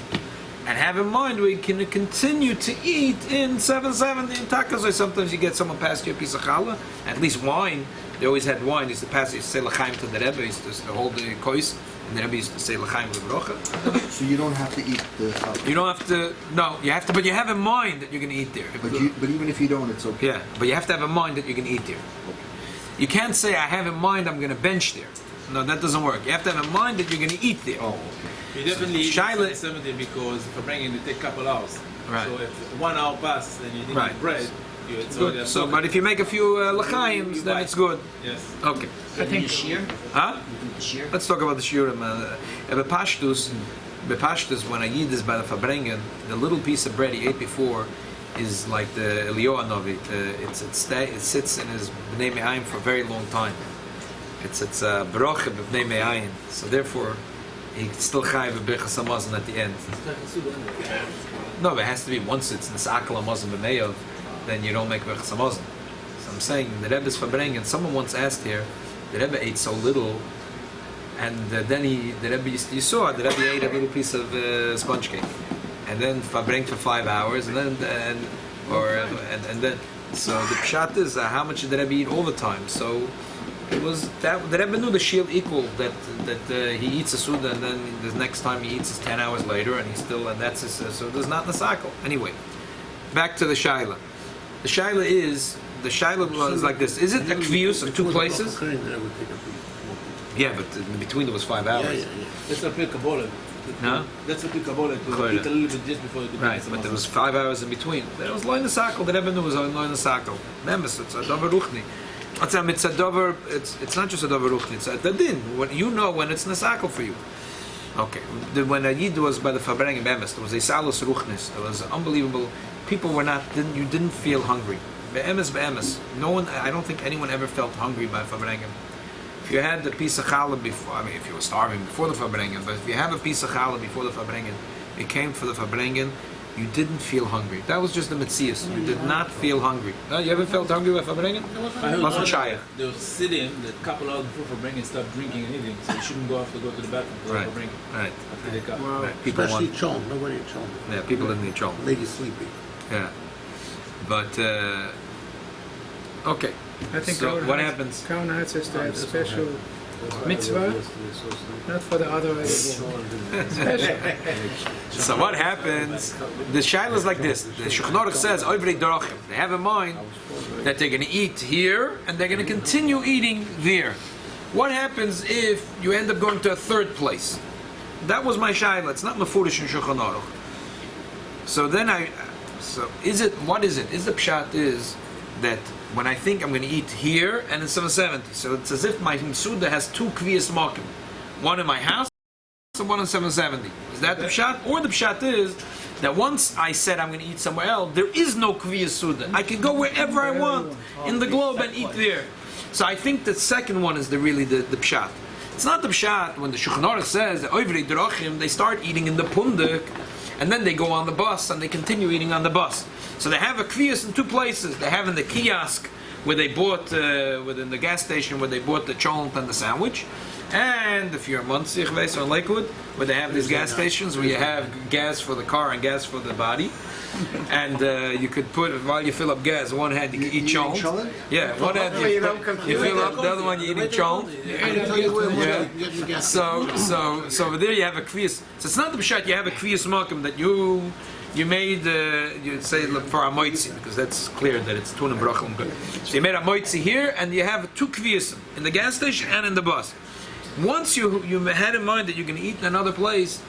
and have in mind we can continue to eat in 770 in takas. Or sometimes you get someone pass you a piece of challah, at least wine. They always had wine. They used to pass it, say l'chaim to the Rebbe. He used to hold the kois, and the Rebbe used to say l'chaim l'brocha. So you don't have to eat the challah. You don't have to. No, you have to. But you have in mind that you're going to eat there. But even if you don't, it's okay. Yeah, but you have to have in mind that you're going to eat there. You can't say I have in mind I'm going to bench there. No, that doesn't work. You have to have in mind that you're going to eat there. Oh, You definitely eat Shaila- 70 because for bringing it take a couple hours. Right. So if 1 hour passes and you didn't Right. eat bread, it's Good. already So, but if you make a few l'chaims, then it's good. Yes. Okay. I think Huh? Let's talk about the shiurim. Bepashtus, when a yid is by the fabrengen, the little piece of bread he ate before, is like the Eliyahu Novi. It sits in his Bnei Me'ayim for a very long time. It's Baruch B'nei Me'ayim. So therefore, he still chayiv b'birchas hamazon at the end. No, but it has to be once it's nisakal hamazon b'meyav, then you don't make birchas hamazon. So I'm saying the Rebbe's farbrengen. Someone once asked here, the Rebbe ate so little, and then the Rebbe you saw the Rebbe ate a little piece of sponge cake, and then farbrengt for 5 hours, and then then so the pshat is how much did the Rebbe eat all the time? So it was that the Rebbe knew the shield equal that he eats a suda, and then the next time he eats is 10 hours later, and that's his, so there's not nasakal. Anyway, back to the shaila. The shaila is like this: is it a kvius of two places? Yeah, but in between there was 5 hours. That's a big Kabbalah. No? That's a big Kabbalah to eat a little bit just before the Right, but there was 5 hours in between. There was loin nasakal. The Rebbe knew was loin nasakal. Nemes, it's a davar ruchni. It's a davar. It's not just a davar ruchni. It's a dadin. When you know when it's nasakal for you. Okay. When a yid was by the farbrengen be'emes, there was a salus ruchnis. There was unbelievable. People were not. You didn't feel hungry. Be'emes. No one. I don't think anyone ever felt hungry by farbrengen. If you had a piece of challah before, I mean, if you were starving before the farbrengen, but if you have a piece of challah before the farbrengen, it came for the farbrengen, you didn't feel hungry. That was just the metzius. You did not feel hungry. You ever felt hungry by farbrengen? Wasn't shy. They were sitting a couple hours before farbrengen, stop drinking and eating, so you shouldn't go to the bathroom for farbrengen. Right. After they come. Right. People Especially want. chom. Nobody chom. Yeah, people didn't need chom. Lady sleepy. Yeah. But okay. I think So what happens? Kavanah has to have special mitzvah, not for the other way. Special. So what happens? The shaila is like this. The Shulchan Aruch says, "Oivrei darachim." They have in mind that they're going to eat here and they're going to continue eating there. What happens if you end up going to a third place? That was my shaila. It's not mefurish in Shulchan Aruch. So then is it? What is it? Is the pshat is that when I think I'm going to eat here and in 770, so it's as if my Suda has two kviyas markim, one in my house and one in 770. Is that the pshat? Or the pshat is that once I said I'm going to eat somewhere else, there is no kviyas Suda. I can go wherever I want in the globe and eat there. So I think the second one is really the pshat. It's not the pshat when the Shulchan Aruch says that oivri derachim, they start eating in the pundik, and then they go on the bus and they continue eating on the bus. So they have a kviyas in two places. They have in the kiosk where they bought, within the gas station where they bought the cholent and the sandwich. And if you're in Muncie or in Lakewood, where they have these gas stations where you have gas for the car and gas for the body. And you could put, while you fill up gas, one hand you can eat cholent. Yeah, one hand you fill up, the other one you're eating cholent. Yeah. So over there you have a kviyas. So it's not the pshat, you have a kviyas makom that you made, you say for a moitzi, because that's clear that it's tuna brachim good. So you made a moitzi here, and you have two kviyas in the gas station and in the bus. Once you had in mind that you're going to eat in another place,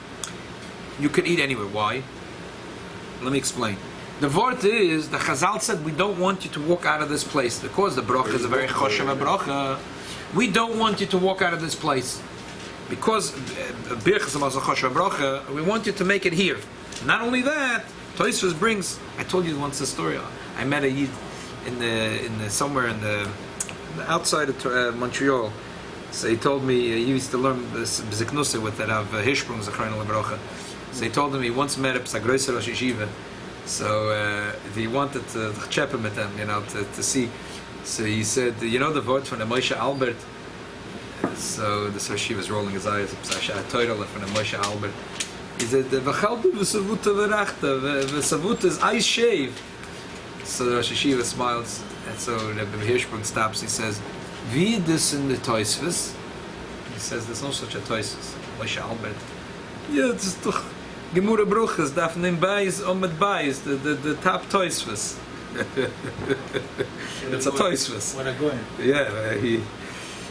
you could eat anywhere. Why? Let me explain. The word is, the Chazal said, we don't want you to walk out of this place, because the bracha is a very choshev bracha. We don't want you to walk out of this place, because birchas is a choshev bracha. We want you to make it here. Not only that, Tosfos brings. I told you once the story. I met a yid somewhere in the outside of Montreal. So he told me he used to learn this b'ziknusa with that of Hirschsprung Zechron LeBrocha. So he told him he once met a groiser Rosh Yeshiva. So he wanted to chep him with them, to see. So he said, the word from the Moshe Albert. So the Rosh Yeshiva was rolling his eyes. I told him from the Moshe Albert. He said, "V'chalbu v'savuta v'rachta, v'savuta is ice shave." So the Rosh Yeshiva smiles, and so Rabbi Hirschsprung stops. He says, "Wie this in the Tosfos?" He says, "There's no such a Tosfos." Moshe Albert. Yeah, it's doch Gemura Bruchas, darf nem Beis mit Beis, the top Tosfos. It's a Tosfos. When I go in. Yeah,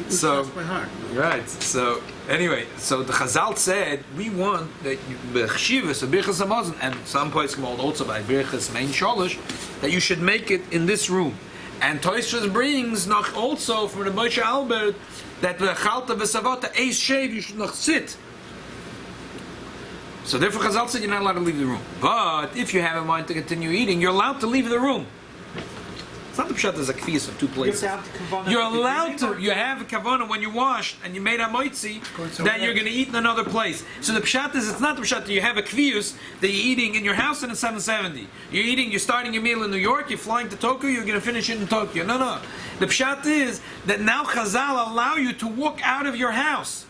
So, my heart. right. So, anyway, so the Chazal said, we want that B'chshivas, Birchas Hamazon, and some points come also by Birchas Mein Sholish, that you should make it in this room. And Tosfos brings noch also from the Moshe Albert that the Chalta v'Savota Eis Shev, you should noch sit. So therefore, Chazal said you're not allowed to leave the room. But if you have in mind to continue eating, you're allowed to leave the room. It's not the pshat there's a kfiyas of two places. You're allowed to. You have a kavanah when you washed and you made a moitzi that you're going to eat in another place. So the pshat is, it's not the pshat that you have a kfiyus that you're eating in your house in a 770. You're starting your meal in New York, you're flying to Tokyo, you're going to finish it in Tokyo. No. The pshat is that now Chazal allow you to walk out of your house.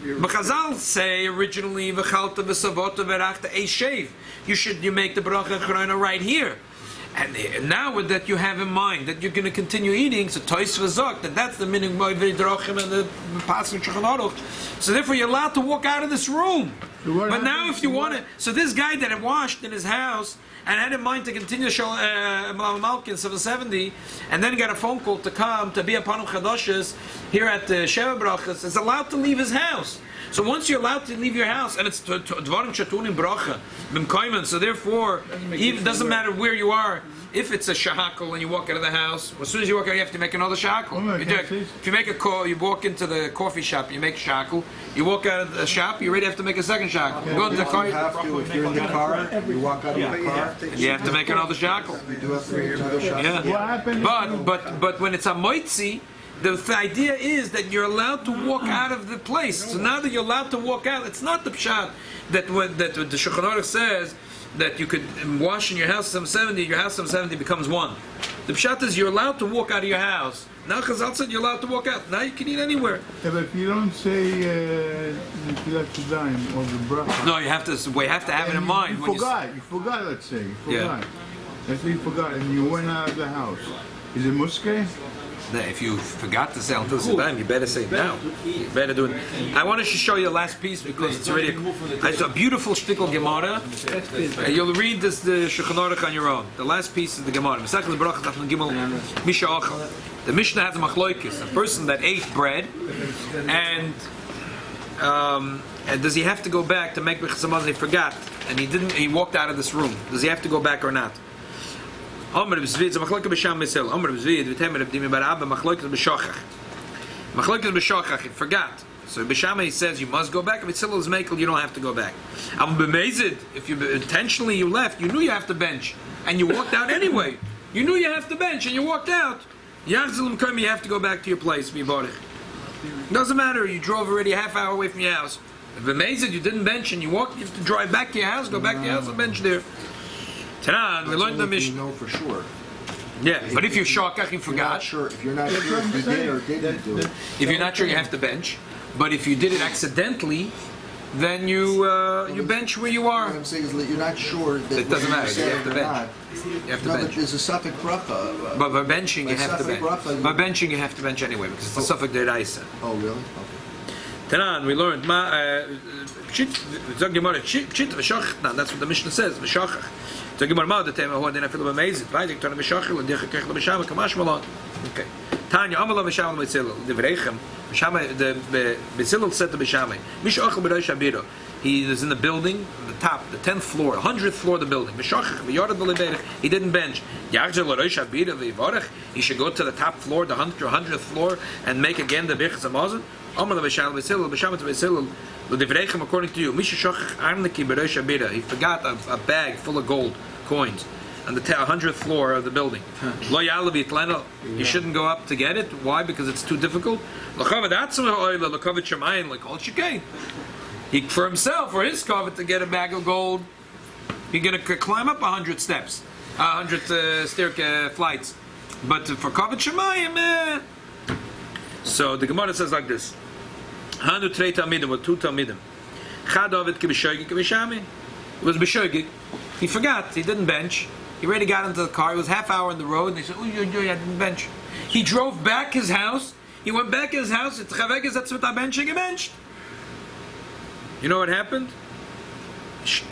But Chazal say originally, v'chalta v'savota v'rachta a shave. You make the bracha chorona right here. And now with that you have in mind that you're going to continue eating, so tois v'zok, that's the minig mo'ivei drachim and the pasuk Shulchan Aruch. So therefore you're allowed to walk out of this room. But now if you want to, so this guy that had washed in his house and had in mind to continue Malkin 770, and then got a phone call to come to be a Panum Chadoshes here at Sheva Brachas, is allowed to leave his house. So once you're allowed to leave your house, and it's Dvarim Shatunim Bracha, B'mkoimen, so therefore, it doesn't matter where you are. If it's a shahakal and you walk out of the house, as soon as you walk out, you have to make another shahakal. If you make a call, you walk into the coffee shop, you make a shahakal. You walk out of the shop, you already have to make a second shahakal. You go into the car. You have to, if you're in the car, you walk out of the car. You have to make another shahakal. You do have to make another shahakal. Yeah. But when it's a moitzi, the idea is that you're allowed to walk out of the place. So now that you're allowed to walk out, it's not the pshat that the Shulchan Aruch says that you could wash in your house 770, your house 770 becomes one. The pshat is you're allowed to walk out of your house. Now Chazal said you're allowed to walk out. Now you can eat anywhere. Yeah, but if you don't say Netilat Yadayim or the bracha. No, you have to have it in mind. You forgot, let's say. You forgot. Let's say you forgot and you went out of the house. Is it muskeh? If you forgot to say Netilat Yadayim, you better say it now. You better do it. I wanted to show you the last piece because it's already it's a beautiful shtickle Gemara. You'll read this the Shulchan Aruch on your own. The last piece is the Gemara. The Mishnah has a machloikis, a person that ate bread, and does he have to go back to make b'chsamaz and he forgot, and he walked out of this room. Does he have to go back or not? Amr b'zvid, it's a machloikis b'sham misel. Amr b'zvid, v'temer b'dimi barab, machloikis b'shachach. Machloikis b'shachach, he forgot. So b'sham he says you must go back. If it's still is mekel, you don't have to go back. I'm b'mezid, if you intentionally you left, you knew you have to bench, and you walked out anyway. You knew you have to bench, and you walked out. You have to go back to your place. Doesn't matter. You drove already a half hour away from your house. If amazing, you didn't bench and you walked, you have to drive back to your house, go back to your house and bench there. Tanan, we learned the Mishnah. You know for sure. Yeah, but if you're shakach, you forgot. If you're not sure if you did or didn't do it. If you're not sure, you have to bench. But if you did it accidentally, then you bench where you are. What I'm saying is that you're not sure that it doesn't matter. You have to bench. You have to bench. There's a suffix bracha. But by benching, you have to bench. By benching, you have to bench anyway because it's a suffix deraisa. Oh, really? Okay. Tanan, we learned that's what the Mishnah says. V'shachach. Okay. Tanya, Amala v'sham v'tzilul. Devreichem. The Bezilul said to Bishamai, Mish ochel b'rosh habiro. He is in the building, the top, the 10th floor, 100th floor of the building. He didn't bench. He should go to the top floor, the 100th floor, and make again the Birchas Hamazon. According to you, he forgot a bag full of gold coins on the 100th floor of the building. You shouldn't go up to get it. Why? Because it's too difficult. He, for himself, or his covet, to get a bag of gold, he's going to climb up 100 steps, 100 stair flights. But for covet Shemayim, so the Gemara says like this: Hanu trei talmidim, or two talmidim. Chad ovid k'b'shoigig k'b'shami. It was b'shoigig. He forgot. He didn't bench. He already got into the car. It was half hour on the road, and they said, "Oh, I didn't bench." He drove back his house. He went back his house. It's chaveges that's with a benching. He benched. You know what happened? He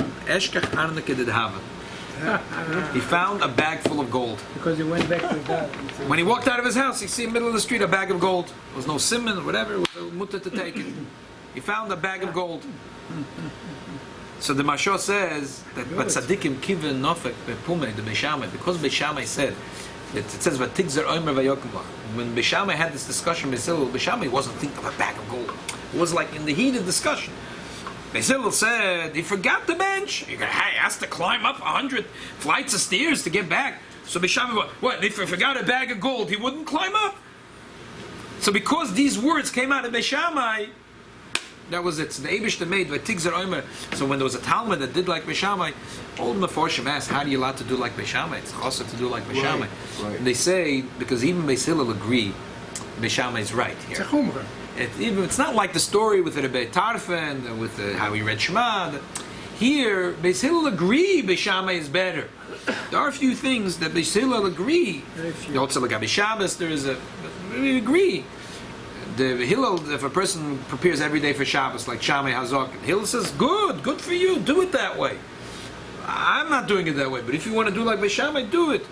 found a bag full of gold. Because he went back to that. When he walked out of his house, he see in the middle of the street a bag of gold. There was no simon, whatever. It was a mutter to take it. He found a bag of gold. So the Marsov says that but tzaddikim kiven nofek bepume the Beishamai, because Beishamai said it says vatigzer omer vayokumah. When Beishamai had this discussion with Beishamai wasn't thinking of a bag of gold. It was like in the heat of discussion. Beis Hillel said he forgot the bench. He has to climb up 100 flights of stairs to get back. So Beis Shammai, what? If he forgot a bag of gold, he wouldn't climb up. So because these words came out of Beis Shammai, that was it. So the Eibishter made V'tigzer Omer. So when there was a Talmud that did like Beis Shammai, all the Meforshim asked, how do you allowed to do like Beis Shammai? It's chassid to do like Beis Shammai. Right. And they say, because even Beis Hillel agree, Beis Shammai is right here. It's a chumrah. It's not like the story with Rabbi Tarfon, with how he read Shema. Here, Beis Hillel agree Beis Shammai is better. There are a few things that Beis Hillel agree. Also, like Abba Shabbos, there is we agree. The Hillel, if a person prepares every day for Shabbos, like Shammai Hazak, Hillel says, good for you, do it that way. I'm not doing it that way, but if you want to do like Beis Shammai, do it.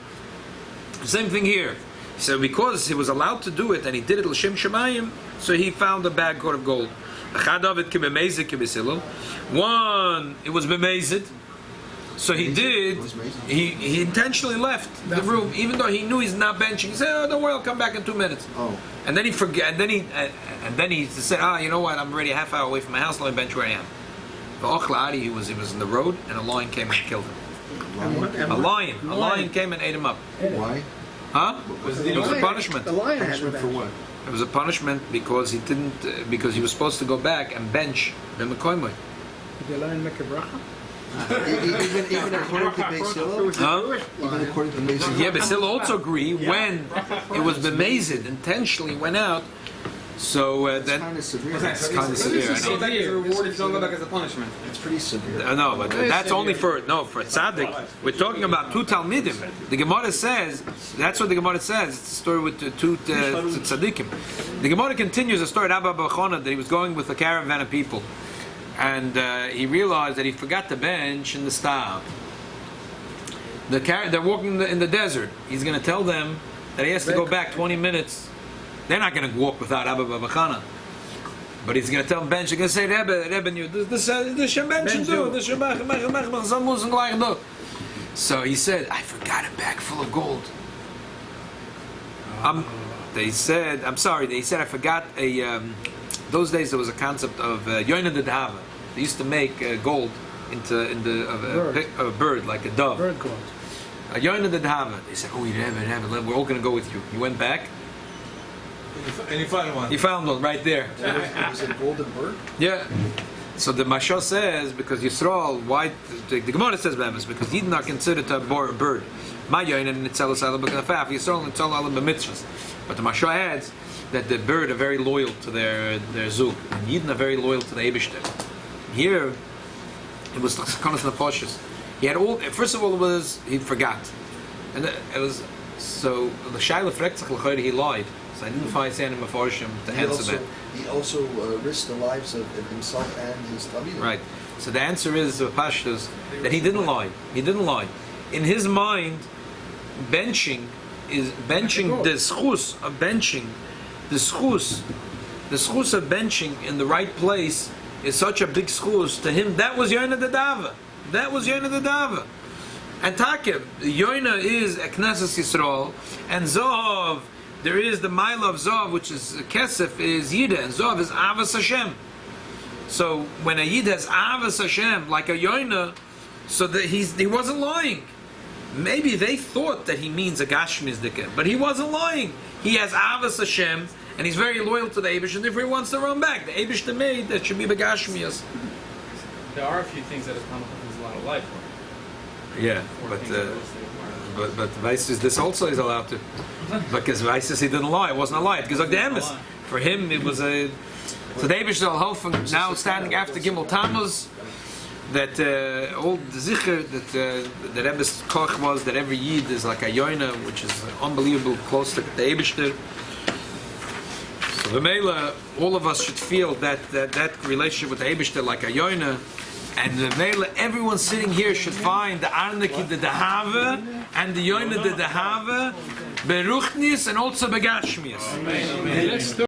Same thing here. So because he was allowed to do it, and he did it l'shem shemayim, so he found a bag of gold. One, it was bemezid. So he did. He intentionally left the room, even though he knew he's not benching. He said, "Oh, don't worry, I'll come back in 2 minutes." Oh. And then he forget. And then he said, you know what? I'm already a half hour away from my house. Let me bench where I am. He was in the road, and a lion came and killed him. A lion came and ate him up. Why? Huh? It was a punishment. The lion had Punishment for what? It was a punishment because he didn't, because he was supposed to go back and bench the Mekoimoy. Did the lion make a bracha? Even according to Beis Hillel? Huh? Even according to Beis Hillel? Yeah, but still also agree when it was bemazed, intentionally went out. So It's then kind of severe. it's kind of severe. I know. Like as a reward, if you don't go back as a punishment. It's pretty severe. No, but that's only for tzaddik. We're talking about two talmidim. The Gemara says that's what the Gemara says. It's a story with two tzaddikim. The Gemara continues the story of Abba Yochanan that he was going with a caravan of people, and he realized that he forgot the bench in the stop. They're walking in the desert. He's going to tell them that he has to go back 20 minutes. They're not going to walk without Abba Yochanan. But he's going to tell them bench. He's going to say, Rebbe, this bench do. So he said, I forgot a bag full of gold. They said, I'm sorry. They said I forgot a. Those days there was a concept of Yochanan the Dahava. They used to make gold into a bird, like a dove. Bird gold. Yochanan the Dahava. They said, oh, Rebbe, we're all going to go with you. He went back. And you find one. He found one right there. Was it a golden bird? Yeah. So the Mashal says, because Yisrael, why the Gemara says because Yidden are considered a bird. My Yochanan Nitzelos Ala B'Knafaf, Yisrael Nitzelos Ala B'Mitzvahs. But the Mashal adds that the bird are very loyal to their zug, and Yidden are very loyal to the Eibishter. Here, it was Chanas Nefashos. He had all. First of all, it was he forgot, and it was so the Shaila Frechtzach he lied. So I didn't find any Meforshim to answer that. He also risked the lives of himself and his Talmidim. Right. So the answer is Pashtus that he didn't lie. He didn't lie. In his mind, benching the schus of benching, the schus of benching in the right place is such a big schus to him. That was Yochanan the Dava. That was Yochanan the Dava. And Takev, Yoina is a Knesset Yisrael, and Zohav, there is the Mila of Zohav, which is Kesef, is Yida, and Zohav is Avas Hashem. So when a Yid has Avas Hashem, like a Yoina, so that he wasn't lying. Maybe they thought that he means a Gashmiz Dikah, but he wasn't lying. He has Avas Hashem, and he's very loyal to the Eibush, and if he wants to run back, the Eibush the made, that should be the Gashmias. There are a few things that a comic book has a lot of life for. Yeah, but Weiss this also is allowed to, because Weiss he didn't lie. It wasn't a lie. Because like the emes, for him it was a. So the Eibush Zal Hofen now standing after Gimel Tammuz, that old Zicher that the Rebbe's koch was that every Yid is like a Yoina, which is unbelievable close to the Eibishter. So V'meila, all of us should feel that relationship with the Eibishter like a Yoina. And the Vela, everyone sitting here should find the Arniki the Dahava and the Yoina the Dahava, Beruchnis and also Begashmias.